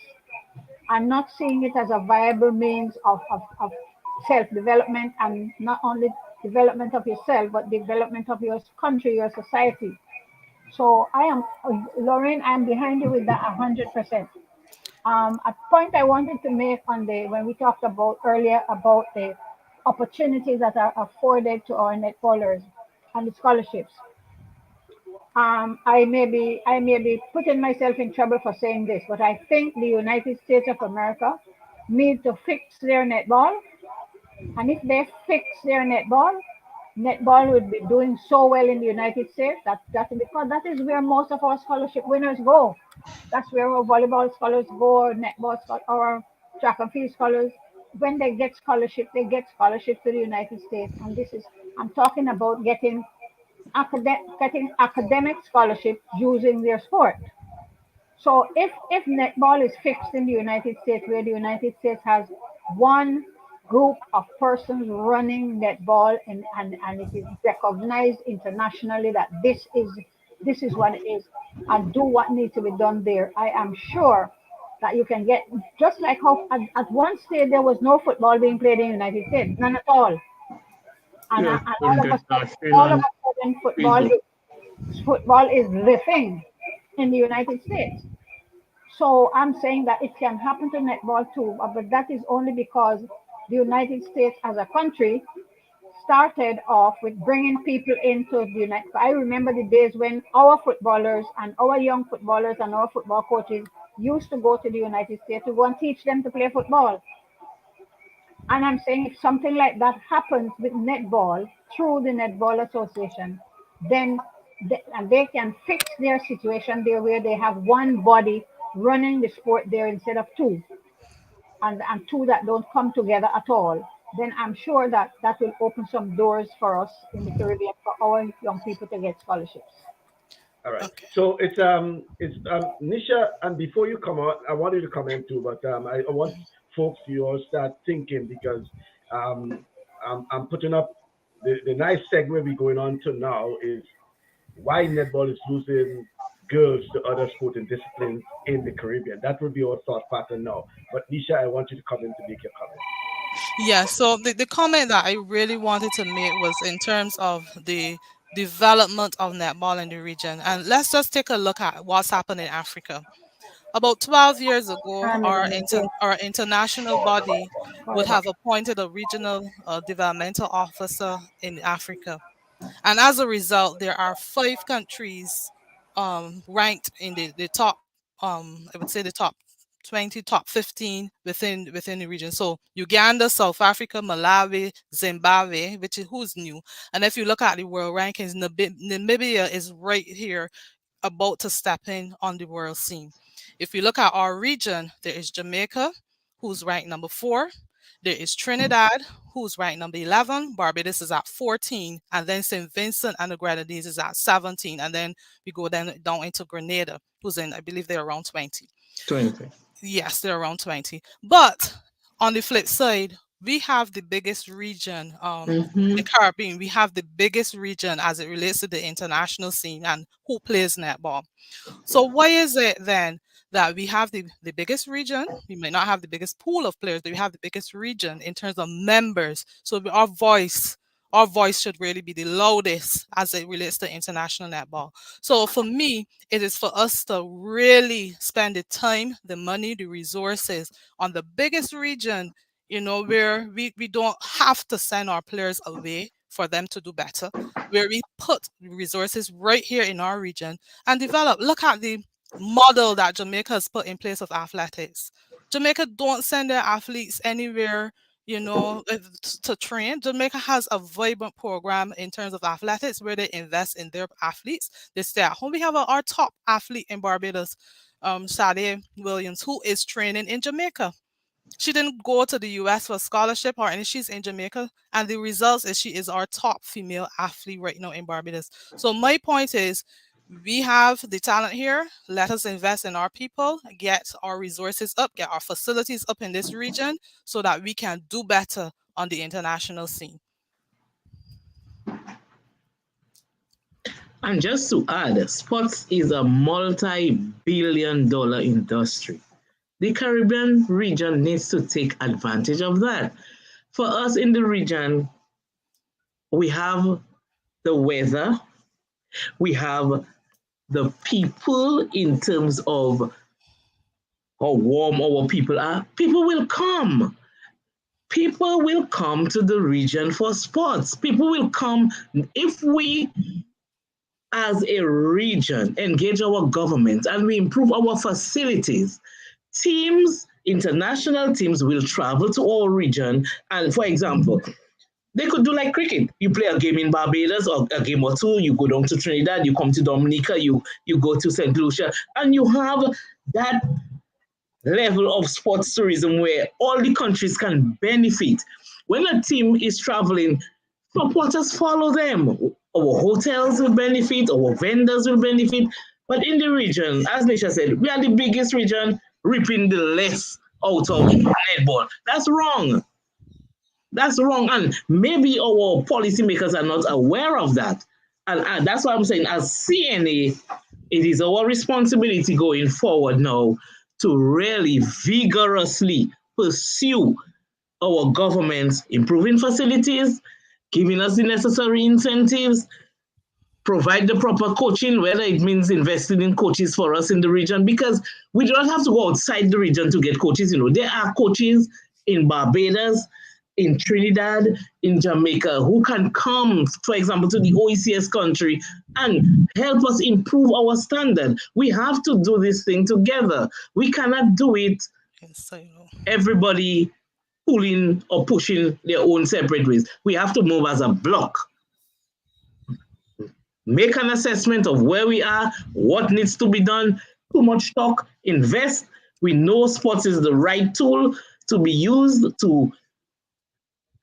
E: I'm not seeing it as a viable means of self-development, and not only development of yourself, but development of your country, your society. So Loreen, I'm behind you with that 100%. A point I wanted to make when we talked about earlier about the opportunities that are afforded to our netballers and the scholarships. I may be putting myself in trouble for saying this, but I think the United States of America need to fix their netball. And if they fix their netball would be doing so well in the United States. That's because that is where most of our scholarship winners go. That's where our volleyball scholars go, our netball scholars, our track and field scholars. When they get scholarship to the United States. And I'm talking about getting academic scholarship using their sport. So if netball is fixed in the United States, where the United States has one group of persons running netball, and it is recognized internationally that this is what it is, and do what needs to be done there, I am sure that you can get, just like how at one stage there was no football being played in the United States, none at all.
C: Yes,
E: And
C: interesting
E: all of
C: on
E: a sudden
C: Facebook.
E: football is the thing in the United States. So I'm saying that it can happen to netball too, but that is only because the United States as a country started off with bringing people into the United. I remember the days when our footballers and our young footballers and our football coaches used to go to the United States to go and teach them to play football. And I'm saying if something like that happens with netball through the Netball Association, then they can fix their situation there where they have one body running the sport there instead of two, and two that don't come together at all. Then I'm sure that that will open some doors for us in the Caribbean for our young people to get scholarships.
A: All right.
B: Okay.
A: So it's Nisha, and before you come on, I wanted to comment too, but I want folks to all start thinking because um, I'm putting up the nice segue we're going on to now is why netball is losing girls to other sporting disciplines in the Caribbean. That would be our thought pattern now. But Nisha, I want you to come in to make your comment.
B: Yeah, so the comment that I really wanted to make was in terms of the development of netball in the region. And let's just take a look at what's happened in Africa. About 12 years ago,
E: I'm
B: our,
E: gonna say,
B: our international body would
E: sorry about
B: have appointed a regional developmental officer in Africa. And as a result, there are 5 countries ranked in the top, I would say the top 20, top 15 within the region. So Uganda, South Africa, Malawi, Zimbabwe, which is who's new. And if you look at the world rankings, Namibia is right here about to step in on the world scene. If you look at our region, there is Jamaica, who's ranked number 4. There is Trinidad, who's ranked number 11. Barbados is at 14. And then St. Vincent and the Grenadines is at 17. And then we go down into Grenada, who's in, I believe they're around 20.
C: 20.
B: Yes, they're around 20. But on the flip side, we have the biggest region in the Caribbean. We have the biggest region as it relates to the international scene and who plays netball. So why is it then that we have the biggest region? We may not have the biggest pool of players, but we have the biggest region in terms of members. So our voice should really be the loudest as it relates to international netball. So for me, it is for us to really spend the time, the money, the resources on the biggest region, where we don't have to send our players away for them to do better, where we put resources right here in our region and develop. Look at the model that Jamaica has put in place of athletics. Jamaica don't send their athletes anywhere, to train. Jamaica has a vibrant program in terms of athletics where they invest in their athletes. They stay at home. We have our top athlete in Barbados, Sade Williams, who is training in Jamaica. She didn't go to the US for scholarship or anything. She's in Jamaica. And the results is she is our top female athlete right now in Barbados. So my point is we have the talent here. Let us invest in our people, get our resources up, get our facilities up in this region so that we can do better on the international scene.
C: And just to add, sports is a multi-billion-dollar industry. The Caribbean region needs to take advantage of that. For us in the region, we have the weather, we have the people in terms of how warm our people are. People will come. People will come to the region for sports. People will come if we, as a region, engage our government and we improve our facilities. Teams, international teams will travel to our region. And for example, they could do like cricket. You play a game in Barbados or a game or two, you go down to Trinidad, you come to Dominica, you go to St. Lucia, and you have that level of sports tourism where all the countries can benefit. When a team is traveling, supporters follow them. Our hotels will benefit, our vendors will benefit. But in the region, as Nisha said, we are the biggest region, reaping the less out of netball. That's wrong. That's wrong. And maybe our policymakers are not aware of that. And that's why I'm saying, as CNA, it is our responsibility going forward now to really vigorously pursue our government's improving facilities, giving us the necessary incentives, provide the proper coaching, whether it means investing in coaches for us in the region, because we don't have to go outside the region to get coaches. There are coaches in Barbados, in Trinidad, in Jamaica, who can come, for example, to the OECS country and help us improve our standard. We have to do this thing together. We cannot do it everybody pulling or pushing their own separate ways. We have to move as a block. Make an assessment of where we are, what needs to be done, too much talk, invest. We know sports is the right tool to be used to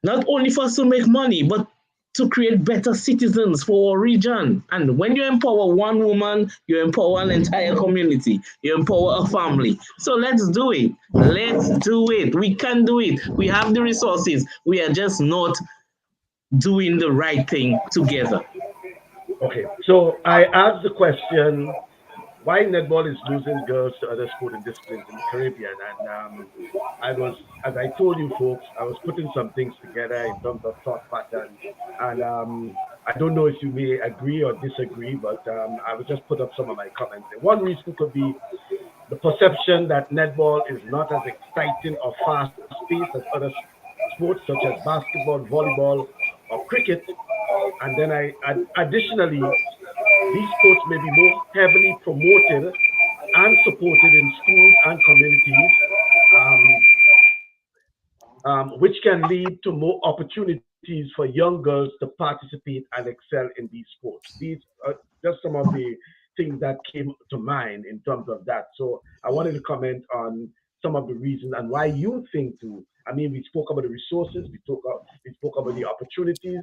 C: not only for us to make money, but to create better citizens for our region. And when you empower one woman, you empower an entire community, you empower a family. So let's do it. Let's do it. We can do it. We have the resources. We are just not doing the right thing together.
A: Okay, so I asked the question, why netball is losing girls to other sporting disciplines in the Caribbean? And as I told you folks, I was putting some things together in terms of thought pattern. And I don't know if you may agree or disagree, but I will just put up some of my comments. One reason could be the perception that netball is not as exciting or fast-paced as other sports such as basketball, volleyball, or cricket. And then additionally, these sports may be more heavily promoted and supported in schools and communities, which can lead to more opportunities for young girls to participate and excel in these sports. These are just some of the things that came to mind in terms of that. So I wanted to comment on some of the reasons and why you think too. I mean, we spoke about the resources, we spoke about the opportunities,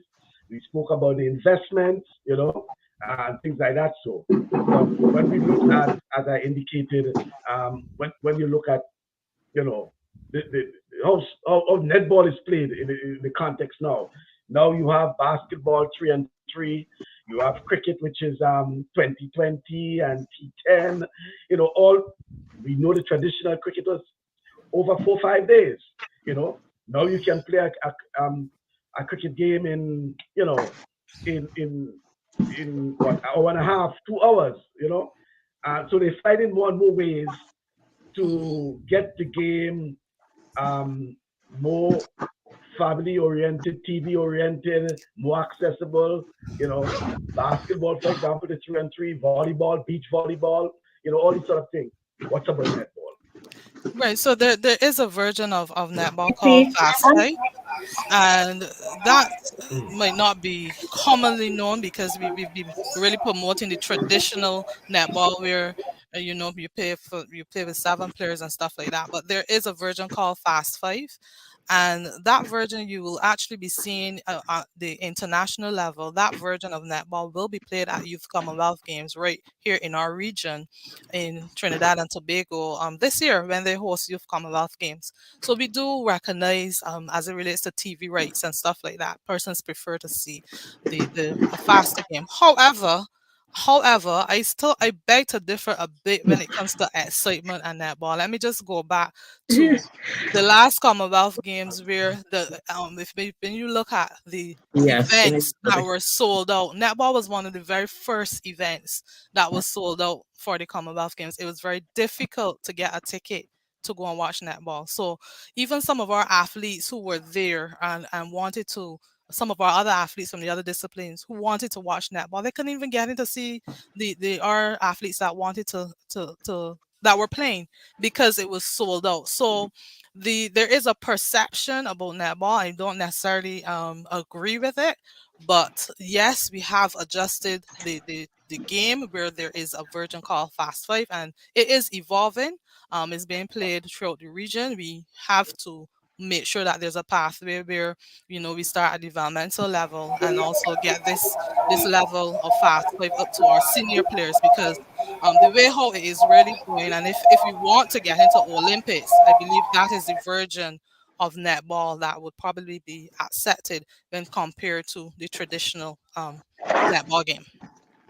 A: we spoke about the investments, and things like that. So when we look at, as I indicated, when you look at, how netball is played in the context now. Now you have basketball 3-on-3, you have cricket, which is 2020 and T10. All we know the traditional cricket was over 4 or 5 days. Now you can play a cricket game in what, an hour and a half, 2 hours. So they're finding more and more ways to get the game more family oriented, TV oriented, more accessible. Basketball, for example, the 3-on-3, volleyball, beach volleyball, all these sort of things. What's about netball?
B: Right, so there is a version of netball called Fast Play, and that might not be commonly known because we've been really promoting the traditional netball where you play with 7 players and stuff like that. But there is a version called Fast 5. And that version you will actually be seeing at the international level. That version of netball will be played at Youth Commonwealth Games right here in our region in Trinidad and Tobago this year when they host Youth Commonwealth Games. So we do recognize as it relates to TV rights and stuff like that, persons prefer to see the faster game. However, I beg to differ a bit when it comes to excitement and netball. Let me just go back to the last Commonwealth Games where when you look at the events that were sold out, netball was one of the very first events that was sold out for the Commonwealth Games. It was very difficult to get a ticket to go and watch netball. So even some of our athletes who were there and wanted to, some of our other athletes from the other disciplines who wanted to watch netball, they couldn't even get in to see our athletes that wanted to that were playing because it was sold out. So there is a perception about netball. I don't necessarily agree with it, but yes, we have adjusted the game where there is a version called Fast 5 and it is evolving. It's being played throughout the region. We have to make sure that there's a pathway where we start at developmental level and also get this level of Fast 5 up to our senior players, because The way how it is really going, and if we want to get into Olympics, I believe that is the version of netball that would probably be accepted when compared to the traditional netball game.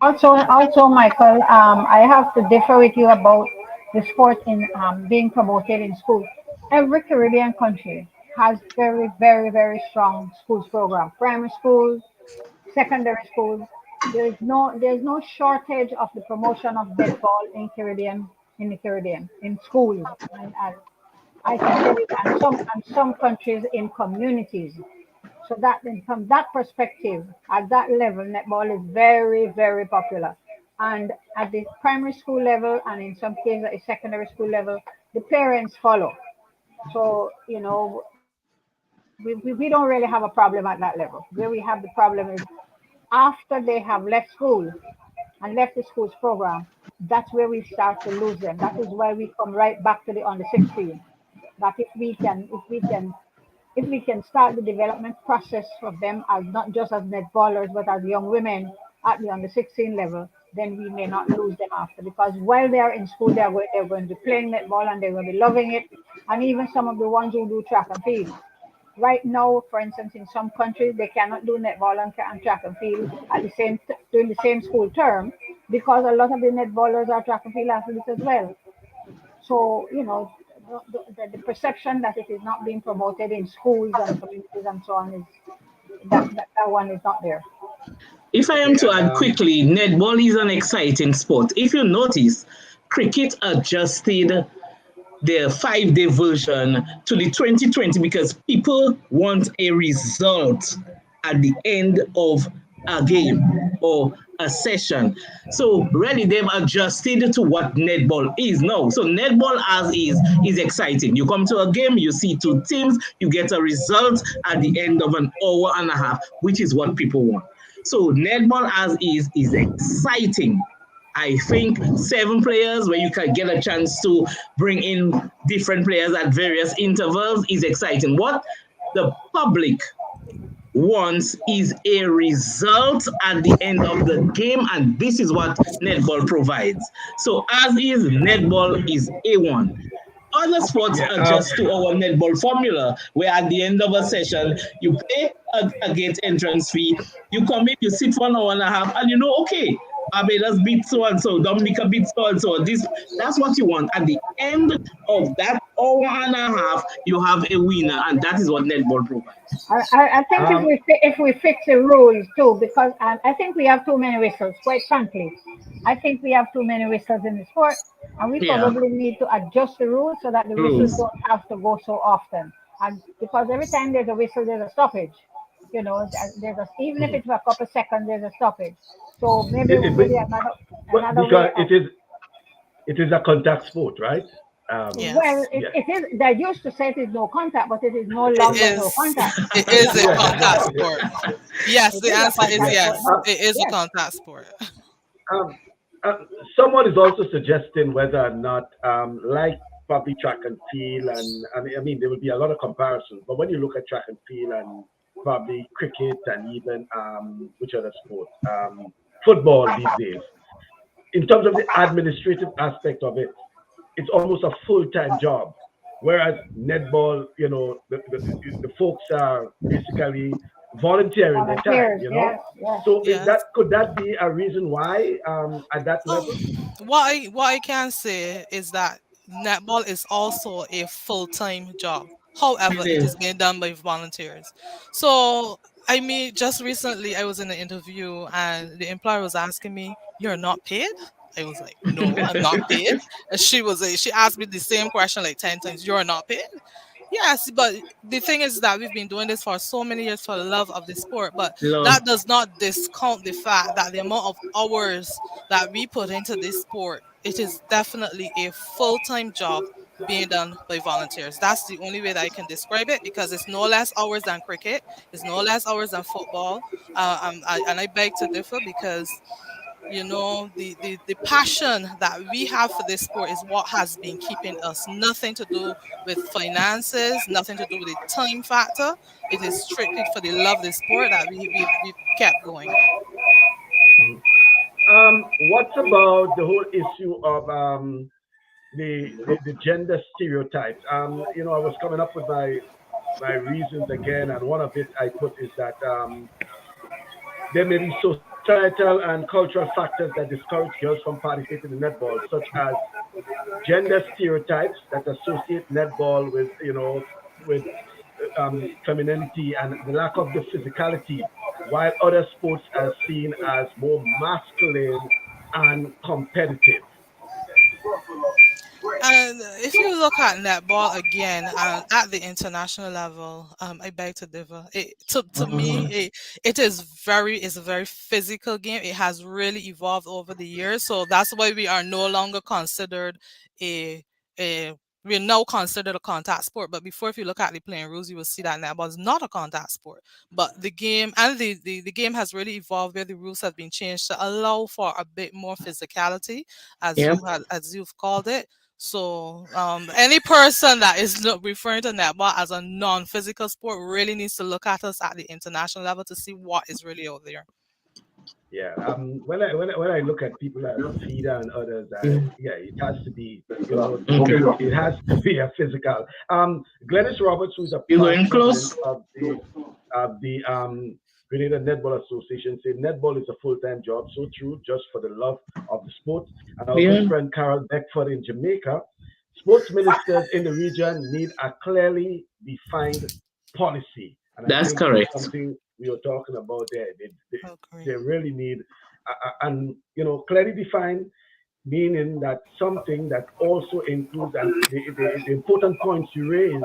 E: Also, Michael, I have to differ with you about the sport in being promoted in school. Every Caribbean country has very, very, very strong schools program. Primary schools, secondary schools. There's no shortage of the promotion of netball in the Caribbean in schools, and I can tell you, and some countries in communities. So that from that perspective, at that level, netball is very, very popular. And at the primary school level, and in some cases at the secondary school level, the parents follow. So, we don't really have a problem at that level. Where we have the problem is after they have left school and left the school's program, that's where we start to lose them. That is why we come right back to the under 16. That if we can start the development process of them as not just as netballers but as young women at the under 16 level, then we may not lose them after, because while they are in school, they're going to be playing netball and they're going to be loving it. And even some of the ones who do track and field right now, for instance, in some countries they cannot do netball and track and field at the same during the same school term, because a lot of the netballers are track and field athletes as well. So, the perception that it is not being promoted in schools and communities and so on is that one is not there.
C: If I am
A: Okay.
C: to add quickly, netball is an exciting sport. If you notice, cricket adjusted their 5-day version to the 2020 because people want a result at the end of a game or a session. So really they've adjusted to what netball is now. So netball as is exciting. You come to a game, you see two teams, you get a result at the end of an hour and a half, which is what people want. So netball as is exciting. I think 7 players where you can get a chance to bring in different players at various intervals is exciting. What the public wants is a result at the end of the game, and this is what netball provides. So as is, netball is A1. Other sports
A: Yeah.
C: adjust to our netball formula, where at the end of a session, you pay a gate entrance fee, you come in, you sit for an hour and a half, and you know, okay, Barbados beat so and so, Dominica beat so and so. That's what you want. At the end of that hour and a half, you have a winner, and that is what netball provides.
E: I think if
A: Um,
E: we fix the rules too, because I think we have too many whistles. Quite frankly, I think we have too many whistles in the sport, and we
C: Yeah,
E: probably need to adjust the rules so that the whistles
C: rules.
E: don't have to go so often. And because every time there's a whistle, there's a stoppage. Even if it's for a couple seconds, there's a stoppage. So maybe
A: it, it,
E: maybe
A: be-
E: another way
A: because
E: of.
A: it is a contact sport, right?
E: Well,
B: Yes,
A: Yes.
E: it is. They used to say it is no contact, but it is no
B: it
E: longer no
B: is.
E: contact.
B: It
E: It is
B: is
E: a
B: a
E: contact
B: contact
E: sport.
B: sport. Yes,
E: It
B: the
E: is a
B: answer is
E: contact
A: Yeah.
E: sport
B: yes.
E: now.
B: It is a
E: Yes.
B: contact sport.
A: Um, Someone is also suggesting whether or not, like probably track and field, and I mean, there will be a lot of comparisons. But when you look at track and field and probably cricket and even which other sport, football these days, in terms of the administrative aspect of it, it's almost a full-time job. Whereas netball, the folks are basically volunteering their time,
E: Volunteers. Yes. Yes.
A: So
B: Yes.
A: could that be a reason why at that
B: Um,
A: level?
B: what I can say is that netball is also a full-time job. However,
C: It
B: it
C: is.
B: is being done by volunteers. So I mean, just recently I was in an interview and the employer was asking me, "You're not paid?" I was like, "No, I'm not paid." And she asked me the same question like 10 times. "You're not paid?" Yes, but the thing is that we've been doing this for so many years for the love of the sport, but
C: Love.
B: that does not discount the fact that the amount of hours that we put into this sport, it is definitely a full-time job being done by volunteers. That's the only way that I can describe it, because it's no less hours than cricket, it's no less hours than football. And I beg to differ, because the passion that we have for this sport is what has been keeping us. Nothing to do with finances, nothing to do with the time factor. It is strictly for the love of the sport that we've kept going.
A: Mhm. What about the whole issue of the gender stereotypes? I was coming up with my reasons again, and one of it I put is that there may be societal and cultural factors that discourage girls from participating in netball, such as gender stereotypes that associate netball with femininity and the lack of the physicality, while other sports are seen as more masculine and competitive.
B: And if you look at netball again at the international level, I beg to differ. To me, it's a very physical game. It has really evolved over the years, so that's why we are no longer considered a a we're now considered a contact sport. But before, if you look at the playing rules, you will see that netball is not a contact sport. But the game and the game has really evolved where the rules have been changed to allow for a bit more physicality,
C: Yep.
B: as you've called it. So any person that is referring to netball as a non-physical sport really needs to look at us at the international level to see what is really out there.
A: Yeah. When I look at people like FIDA and others, it has to be, it has to be a physical. Bannis-Roberts, who is a
C: You
A: past
C: going
A: president
C: close?
A: of the Grenada Netball Association, said netball is a full-time job. So true, just for the love of the sport. And our
C: Yeah.
A: good friend Carol Beckford in Jamaica, sports ministers in the region need a clearly defined policy. And I
C: That's
A: think this is
C: correct.
A: something we were talking about there.
B: Okay.
A: They really need, and clearly defined, meaning that something that also includes, and the important points you raised,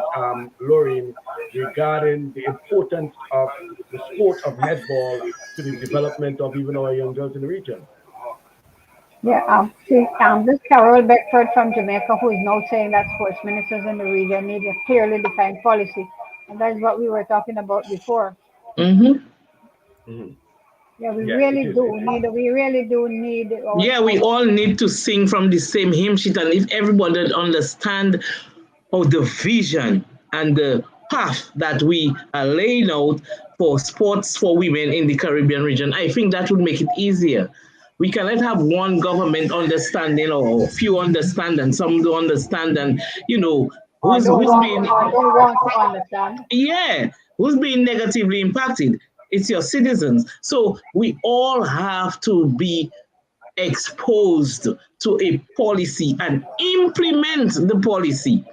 A: Loreen, regarding the importance of the sport of netball to the development of even our young girls in the region.
E: Yeah, this Carol Beckford from Jamaica, who is now saying that sports ministers in the region need a clearly defined policy, and that's what we were talking about before.
C: Mm-hmm.
A: Hmm.
E: Yeah, we
A: Yeah, it
E: really
A: is.
E: do need. We really do need
C: Yeah, we all need to sing from the same hymn sheet, and if everybody understand the vision and the path that we are laying out for sports for women in the Caribbean region, I think that would make it easier. We cannot have one government understanding or few understand and some don't understand, and who's being
E: don't want to understand.
C: yeah, who's being negatively impacted? It's your citizens. So we all have to be exposed to a policy and implement the policy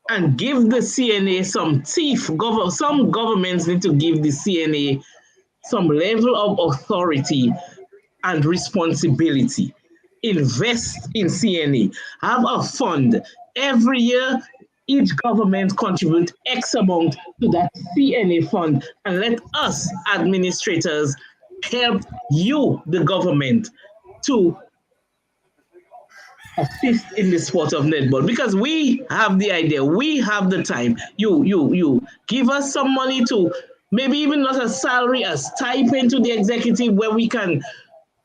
C: and give the CNA some teeth. Some governments need to give the CNA some level of authority and responsibility. Invest in CNA. Have a fund. Every year, each government contribute X amount to that CNA fund and let us administrators help you, the government, to assist in the sport of netball because we have the idea, we have the time. You give us some money to maybe even not a salary, a stipend to the executive where we can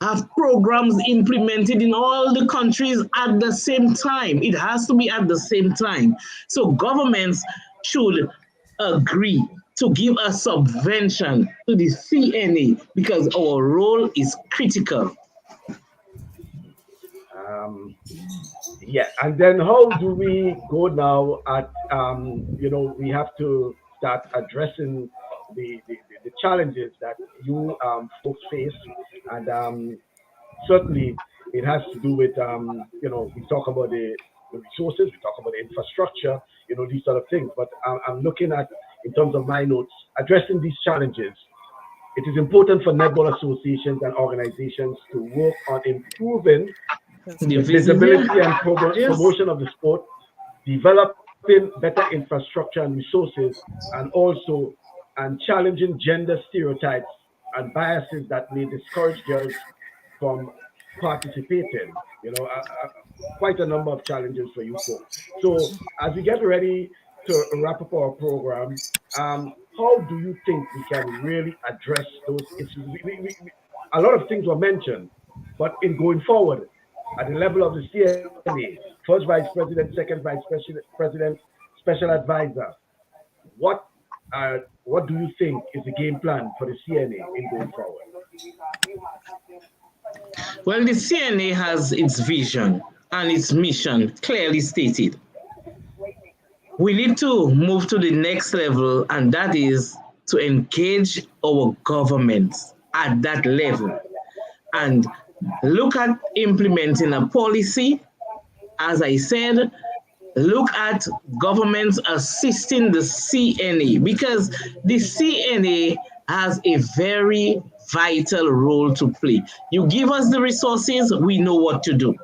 C: have programs implemented in all the countries at the same time. It has to be at the same time. So governments should agree to give a subvention to the CNA because our role is critical.
A: Um, yeah, and then how do we go now at, we have to start addressing the challenges that you folks face. And certainly it has to do with, we talk about the resources, we talk about the infrastructure, these sort of things. But I'm looking at, in terms of my notes, addressing these challenges. It is important for netball associations and organizations to work on improving
C: The
A: the visibility and
C: yes.
A: promotion of the sport, developing better infrastructure and resources, and also challenging gender stereotypes and biases that may discourage girls from participating. Quite a number of challenges for you folks. So as we get ready to wrap up our program, how do you think we can really address those issues? A lot of things were mentioned, but in going forward, at the level of the CNA, first vice president, second vice president, special advisor, what what do you think is the game plan for the CNA in going forward?
C: Well, the CNA has its vision and its mission clearly stated. We need to move to the next level, and that is to engage our governments at that level and look at implementing a policy. As I said, look at governments assisting the CNA because the CNA has a very vital role to play. You give us the resources, we know what to do.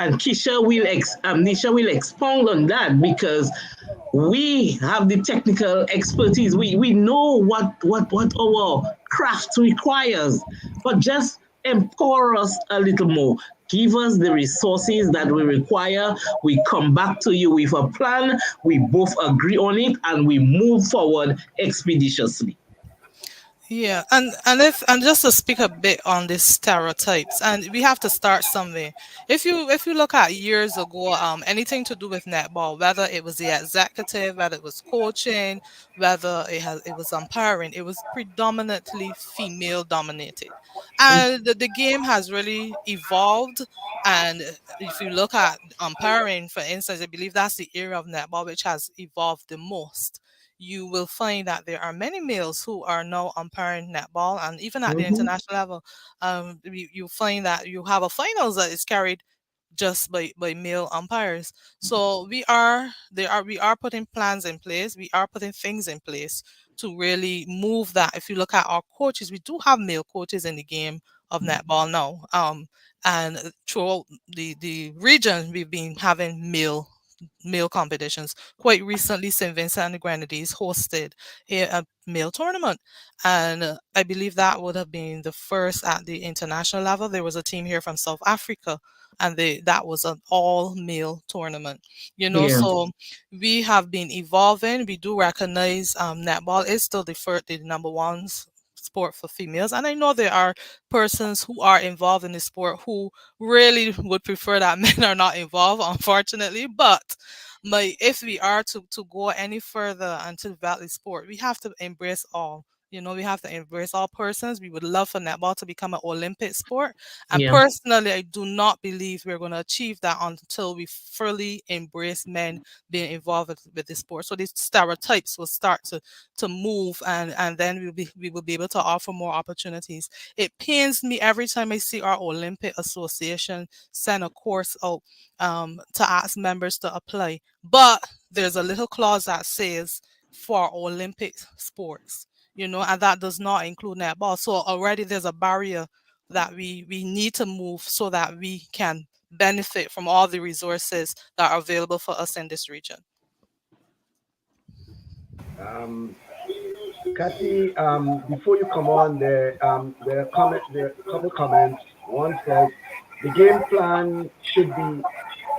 C: And Nisha will expound on that because we have the technical expertise. We know what our craft requires, but just empower us a little more. Give us the resources that we require. We come back to you with a plan. We both agree on it, and we move forward expeditiously.
B: Yeah, and just to speak a bit on these stereotypes, and we have to start somewhere. If you look at years ago, anything to do with netball, whether it was the executive, whether it was coaching, whether it was umpiring, it was predominantly female dominated, and the game has really evolved. And if you look at umpiring, for instance, I believe that's the area of netball which has evolved the most. You will find that there are many males who are now umpiring netball, and even at the
C: Mhm.
B: international level, you find that you have a finals that is carried just by male umpires. So we are putting plans in place, we are putting things in place to really move that. If you look at our coaches, we do have male coaches in the game of netball now. And throughout the region, we've been having male competitions. Quite recently, St. Vincent and the Grenadines hosted a male tournament. And I believe that would have been the first at the international level. There was a team here from South Africa, and that was an all male tournament.
C: Yeah,
B: So we have been evolving. We do recognize netball is still the number one sport for females, and I know there are persons who are involved in the sport who really would prefer that men are not involved, unfortunately. But if we are to go any further and to develop the sport, we have to embrace all. We have to embrace all persons. We would love for netball to become an Olympic sport. And
C: yeah,
B: personally, I do not believe we're going to achieve that until we fully embrace men being involved with the sport. So these stereotypes will start to move, and then we will be able to offer more opportunities. It pains me every time I see our Olympic Association send a course out to ask members to apply. But there's a little clause that says for Olympic sports, and that does not include netball. So already there's a barrier that we need to move so that we can benefit from all the resources that are available for us in this region.
A: Kathy, before you come on, there are a couple comments. One says the game plan should be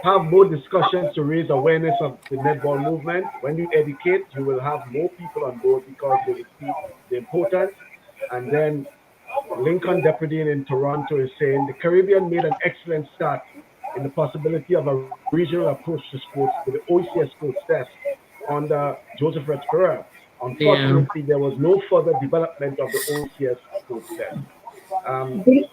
A: have more discussions to raise awareness of the netball movement. When you educate, you will have more people on board because they will see the importance. And then Lincoln Deputy in Toronto is saying the Caribbean made an excellent start in the possibility of a regional approach to sports with the OCS Sports Test under Joseph Rex Pereira.
C: yeah,
A: Unfortunately, there was no further development of the OCS Sports Test. Um,
E: Believe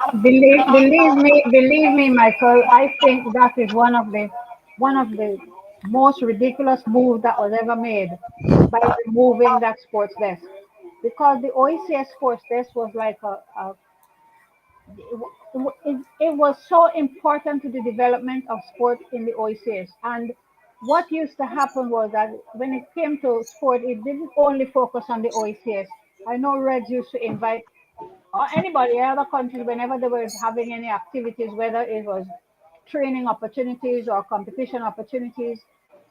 E: me, Michael. I think that is one of the most ridiculous moves that was ever made by removing that sports desk, because the OECS sports desk was like it was so important to the development of sport in the OECS. And what used to happen was that when it came to sport, it didn't only focus on the OECS. I know Reds used to invite or anybody in other countries whenever they were having any activities, whether it was training opportunities or competition opportunities,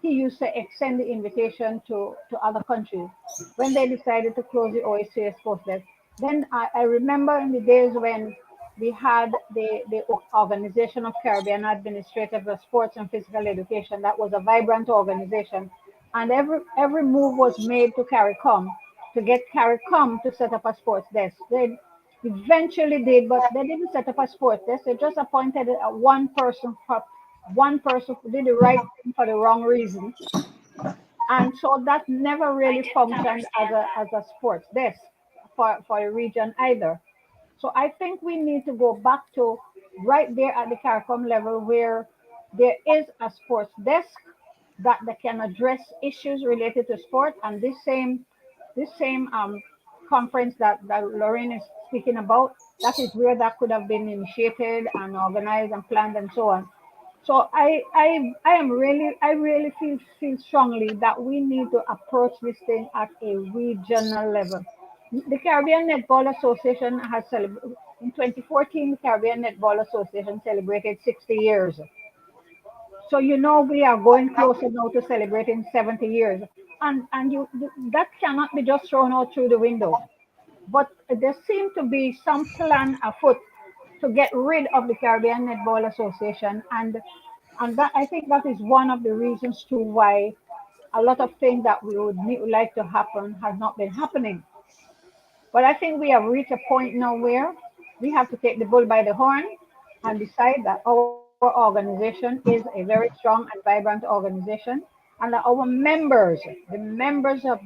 E: he used to extend the invitation to other countries. When they decided to close the OSCE sports desk, then I remember in the days when we had the Organization of Caribbean Administrators for Sports and Physical Education. That was a vibrant organization, and every move was made to CARICOM to get CARICOM to set up a sports desk. They eventually did, but they didn't set up a sports desk. They just appointed one person who did the right thing for the wrong reason, and so that never really functioned as a sports desk for the region either. So I think we need to go back to right there at the CARICOM level where there is a sports desk that they can address issues related to sport, and this same conference that Loreen is speaking about, that is where that could have been initiated and organized and planned and so on. So I really feel strongly that we need to approach this thing at a regional level. The Caribbean Netball Association has celebrated in 2014. The Caribbean Netball Association celebrated 60 years. So we are going closer now to celebrating 70 years, and that cannot be just thrown out through the window. But there seems to be some plan afoot to get rid of the Caribbean Netball Association, and that I think that is one of the reasons too why a lot of things that we would like to happen has not been happening. But I think we have reached a point now where we have to take the bull by the horn and decide that our organization is a very strong and vibrant organization, and that our members, the members of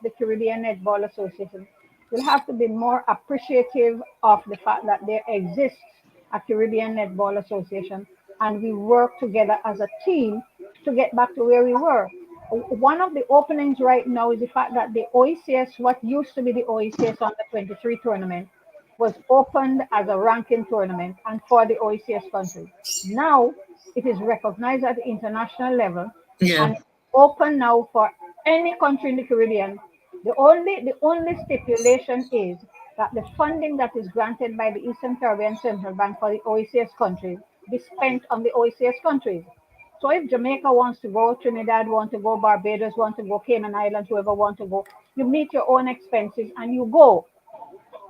E: the Caribbean Netball Association, will have to be more appreciative of the fact that there exists a Caribbean Netball Association, and we work together as a team to get back to where we were. One of the openings right now is the fact that the OECS, what used to be the OECS Under 23 tournament, was opened as a ranking tournament and for the OECS countries. Now it is recognized at the international level
C: Yeah.
E: and open now for any country in the Caribbean. The only stipulation is that the funding that is granted by the Eastern Caribbean Central Bank for the OECS countries be spent on the OECS countries. So if Jamaica wants to go, Trinidad want to go, Barbados want to go, Cayman Islands, whoever want to go, you meet your own expenses and you go.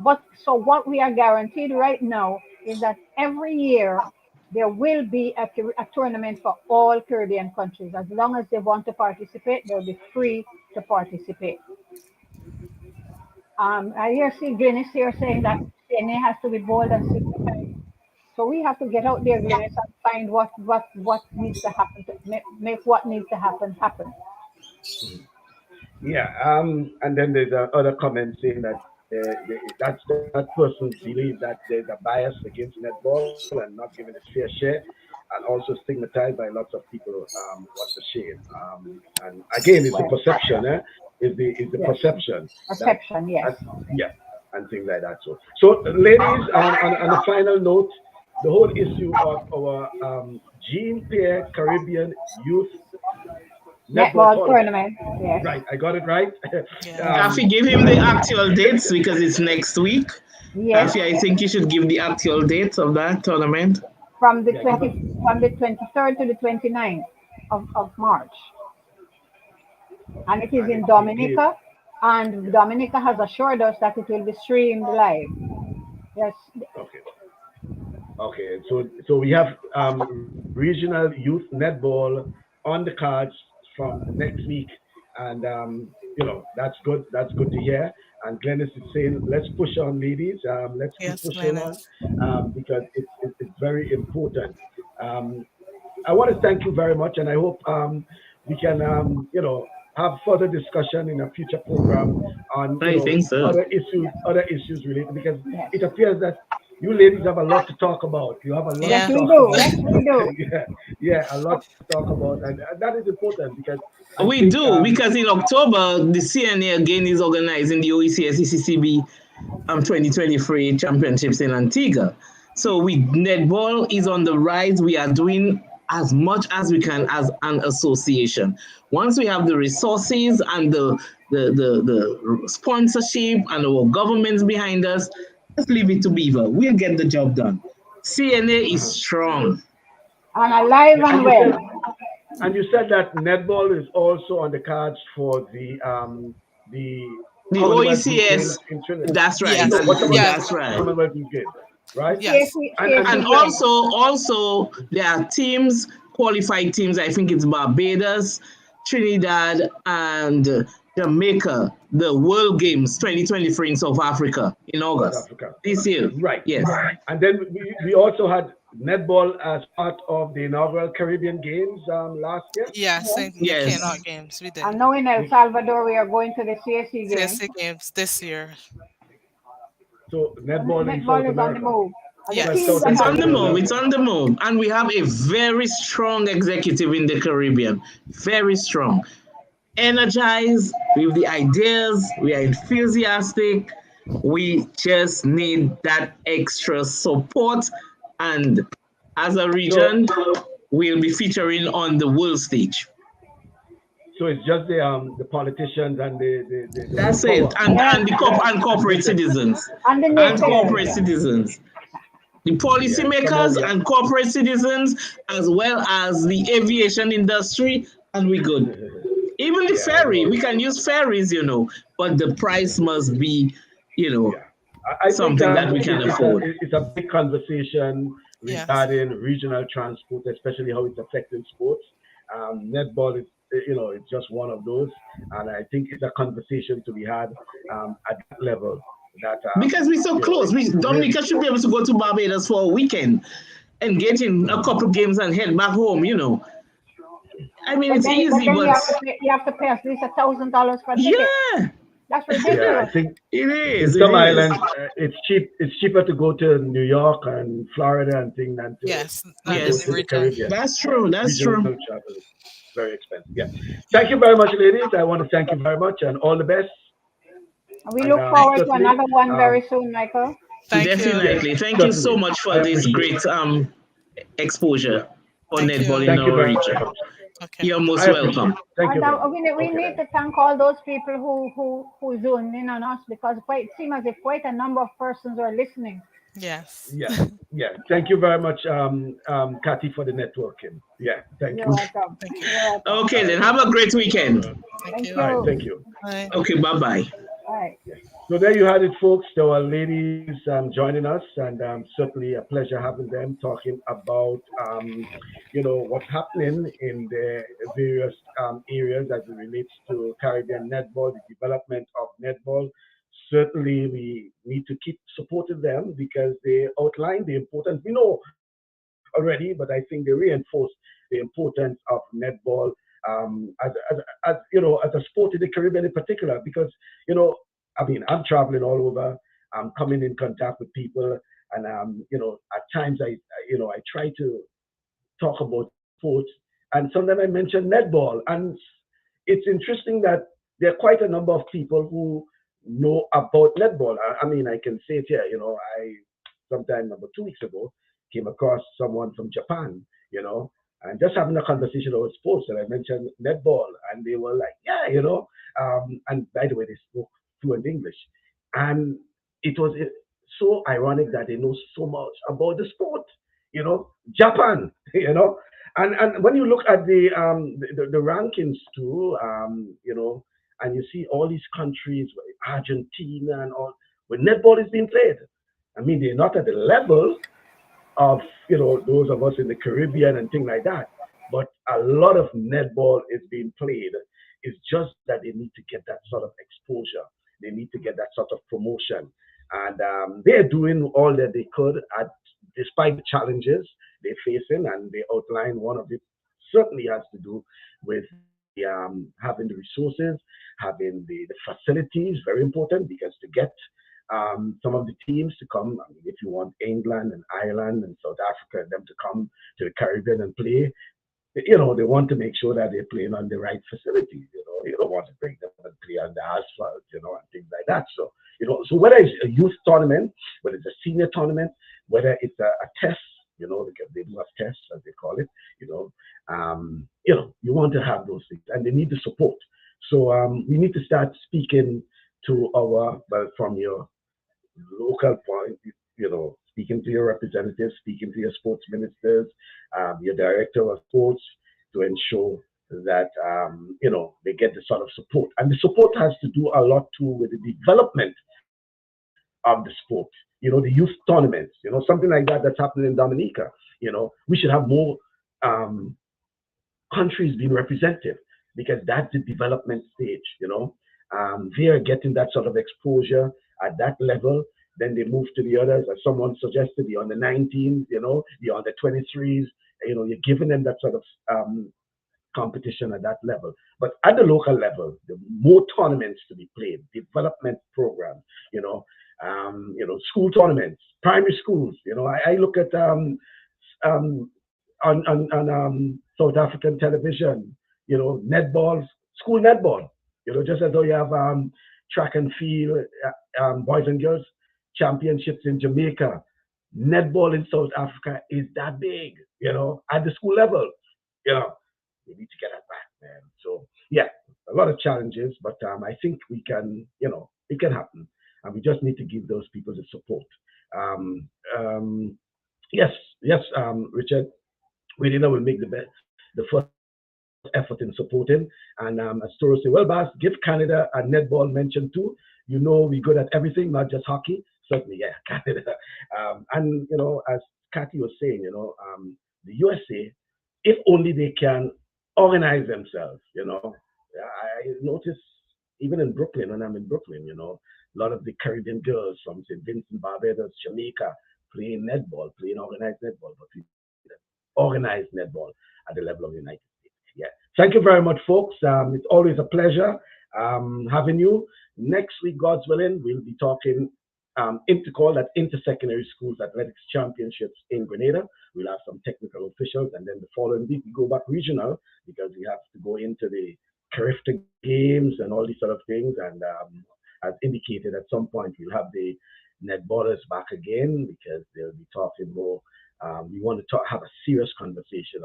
E: But so what we are guaranteed right now is that every year there will be a tournament for all Caribbean countries. As long as they want to participate, they'll be free to participate. I hear see Glennis here saying that CNA has to be bold and simplified. So we have to get out there, Glennis, and find what needs to happen to make what needs to happen happen.
A: Yeah, and then there's other comment saying that that person believes that there's a bias against netball and not giving it fair share, and also stigmatized by lots of people. What's the shame? And again, it's the
E: Well,
A: perception, is the
E: yes,
A: perception that,
E: perception, yes.
A: that yeah, and things like that. So ladies, on a final note, the whole issue of our Jean Pierre Caribbean Youth Netball
E: Netball
A: Tournament.
E: tournament, yes,
A: Right, I got it right.
B: Yeah.
C: If
A: um,
C: you give him the actual dates because it's next week.
E: yes.
C: I think you should give the actual dates of that tournament.
E: From the
A: yeah, give us.
E: 23rd to the 29th of March, and it is
A: And
E: in
A: it's the date.
E: Dominica, and Dominica has assured us that it will be streamed live. Yes,
A: Okay. Okay, so we have regional youth netball on the cards from next week, and that's good. That's good to hear. And Glennis is saying, let's push on, ladies. Let's keep
B: Yes,
A: pushing on,
B: Glennis.
A: because it's very important. Um, I want to thank you very much, and I hope we can have further discussion in a future program on
C: I think so.
A: other issues related, because
E: yes,
A: it appears that you ladies have a lot to talk about. You have a lot
E: yes,
A: to
B: Yeah.
E: we
A: talk
E: do.
A: about.
E: Yes, we do.
A: Yeah, yeah, a lot to talk about, and that is important because I
C: We
A: think
C: do because in October the CNA again is organizing the OECS ECCB 2023 championships in Antigua. So netball is on the rise. We are doing as much as we can as an association. Once we have the resources and the sponsorship and our governments behind us, let's leave it to Beaver. We'll get the job done. CNA is
A: uh-huh.
C: strong.
E: And alive
A: Yeah,
E: and well.
A: and you said that netball is also on the cards for the
C: The
A: Commonwealth Youth Games
C: OECS,
A: in Trinidad.
C: that's right.
A: No,
B: Yes.
A: whatever the
C: That's
B: Yes.
C: right.
A: Commonwealth Youth Games, right?
B: Yes.
A: And
C: And
E: CAC Games.
C: also there are teams, qualified teams. I think it's Barbados, Trinidad, and Jamaica. The World Games 2023 in South Africa in
A: South
C: August
A: Africa,
C: this year.
A: right?
C: Yes,
A: And then we also had netball as part of the inaugural Caribbean Games last year.
B: Yes.
E: Yes.
B: In the
C: yes.
B: K-Not games, we
E: And
B: did.
E: now in El
A: The
E: Salvador, we are going to the CSE Games.
B: CSC games this year.
A: So netball in South
E: Netball is on the
A: America.
E: move. And the
B: Yes.
E: teams
C: It's
E: are
C: on the
E: having
C: move. It's on the move. And we have a very strong executive in the Caribbean. Very strong. Energized with the ideas. We are enthusiastic. We just need that extra support. And as a region, we'll be featuring on the world stage.
A: So it's just the politicians and the
C: That's
A: power.
C: it. And
E: Yes,
C: and the
E: yes.
C: and corporate citizens.
E: And the
C: And
E: naysayers.
C: corporate citizens. The policymakers
A: somehow,
C: and corporate citizens, as well as the aviation industry, and we good. Even the
A: Yeah, I
C: ferry,
A: know.
C: we can use ferries, but the price must be,
A: Yeah, I think
C: something that we can afford.
A: it's a big conversation
B: Yes.
A: regarding regional transport, especially how it's affecting sports. Netball is, it's just one of those, and I think it's a conversation to be had at that level. That
C: Because we're so close.
A: really,
C: Dominica should be able to go to Barbados for a weekend and get in a couple games and head back home. I mean,
E: But
C: it's
E: then,
C: easy,
E: you
C: but
E: have to pay at least $1,000 for a ticket.
C: yeah,
E: That's
A: yeah, I
E: ridiculous.
A: think
C: it
A: in
C: is. It
A: some
C: is.
A: islands it's cheap. It's cheaper to go to New York and Florida and things than
B: Yes.
A: to
B: That
A: go
B: in
C: Yes,
B: the
A: to the
B: region.
A: Caribbean.
C: that's true. That's
A: Regional
C: true.
A: travel is very expensive. Yeah. Thank you very much, ladies. I want to thank you very much and all the best.
E: And we
A: And
E: look forward to
A: certainly,
E: another one very soon, Michael.
B: Thank you.
A: yes,
C: Definitely. Thank you so
A: certainly.
C: much
A: I
C: for this
A: appreciate
C: great
A: it. Yeah.
C: exposure for
B: Thank
C: netball
B: you.
C: in
A: Thank you
C: our
A: very
C: region.
A: much.
B: Okay.
C: You're most
A: I appreciate
C: welcome.
A: it. Thank you
E: And
A: very much.
E: we
A: Okay
E: need
A: then.
E: to thank all those people who zone in on us because quite it seems as if quite a number of persons are listening.
B: Yes.
A: Yeah. Yeah. Thank you very much, Kathy, for the networking. Yeah. Thank
E: You're
A: you.
E: welcome.
B: Thank you.
E: You're welcome.
C: Okay,
A: All
C: then
A: right
C: have
A: then.
C: a great weekend.
B: Thank
E: Thank
B: you.
A: All right.
E: you.
A: Thank you.
B: Bye.
C: Okay, bye bye.
E: All right.
A: Yes. So there you had it, folks. There were ladies joining us, and certainly a pleasure having them talking about, what's happening in the various areas as it relates to Caribbean netball, the development of netball. Certainly, we need to keep supporting them because they outline the importance. We know already, but I think they reinforce the importance of netball as a sport in the Caribbean in particular, because you know I mean, I'm traveling all over. I'm coming in contact with people, and at times I try to talk about sports, and sometimes I mention netball, and it's interesting that there are quite a number of people who know about netball. I mean, I can say it here. I sometime about 2 weeks ago came across someone from Japan. And just having a conversation about sports, and I mentioned netball, and they were like, yeah. And by the way, they spoke fluent English, and it was so ironic that they know so much about the sport. Japan. And when you look at the rankings too, and you see all these countries, like Argentina and all, where netball is being played. I mean, they're not at the level of those of us in the Caribbean and things like that. But a lot of netball is being played. It's just that they need to get that sort of exposure. They need to get that sort of promotion, and they're doing all that they could despite the challenges they're facing. And they outline one of it certainly has to do with having the resources, having the facilities, very important because to get some of the teams to come. I mean, if you want England and Ireland and South Africa and them to come to the Caribbean and play, they want to make sure that they're playing on the right facilities. You don't want to bring them and play on the asphalt, and things like that. So, so whether it's a youth tournament, whether it's a senior tournament, whether it's a test, because they do have tests as they call it, you want to have those things, and they need the support. So we need to start speaking to from your local point, speaking to your representatives, speaking to your sports ministers, your director of sports, to ensure that they get the sort of support. And the support has to do a lot too with the development of the sport. The youth tournaments, something like that that's happening in Dominica. We should have more um, countries being represented because that's the development stage. They are getting that sort of exposure at that level. Then they move to the others, as someone suggested, the under 19s, the under 23s. You're giving them that sort of competition at that level. But at the local level, the more tournaments to be played, development programs, You know, school tournaments, primary schools. You know, I look at on South African television, you know, netball, school netball. You know, just as though you have track and field, boys and girls championships in Jamaica, netball in South Africa is that big. You know, at the school level. You know, we need to get that back, man. So yeah, a lot of challenges, but I think we can, you know, it can happen, and we just need to give those people the support. Yes, Richard, we didn't will make the first effort in supporting, and as Toro said, well, Bas, give Canada a netball mention too. You know, we're good at everything, not just hockey. Certainly, yeah, Canada. And you know, as Kathy was saying, you know, the USA, if only they can organize themselves, you know. I notice even in Brooklyn, when I'm in Brooklyn, you know, a lot of the Caribbean girls from St. Vincent, Barbados, Jamaica, playing netball, playing organized netball, but we organized netball at the level of the United States. Yeah. Thank you very much, folks. It's always a pleasure having you. Next week, God's willing, we'll be talking intercall, that's Intersecondary Schools Athletics Championships in Grenada. We'll have some technical officials, and then the following week we go back regional because we have to go into the Caribbean games and all these sort of things. And as indicated, at some point we'll have the netballers back again because they'll be talking more. We want to have a serious conversation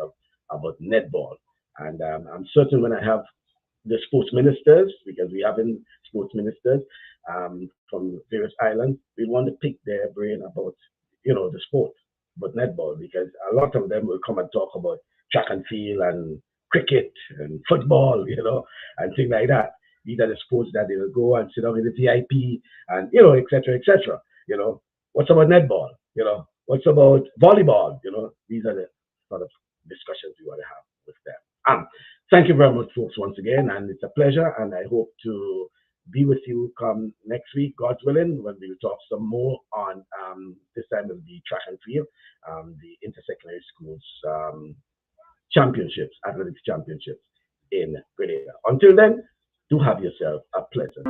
A: about netball. And I'm certain when I have the sports ministers, because we have sports ministers from various islands, we want to pick their brain about, you know, the sport, but netball, because a lot of them will come and talk about track and field and cricket and football, you know, and things like that. These are the sports that they will go and sit down in the VIP and, you know, et cetera, you know. What's about netball? You know, what's about volleyball? You know, these are the sort of discussions we want to have with them. Thank you very much, folks, once again, and it's a pleasure, and I hope to be with you come next week, God's willing, when we'll talk some more on this time of the track and field, the intersecondary schools championships, athletics championships in Grenada. Until then, do have yourself a pleasant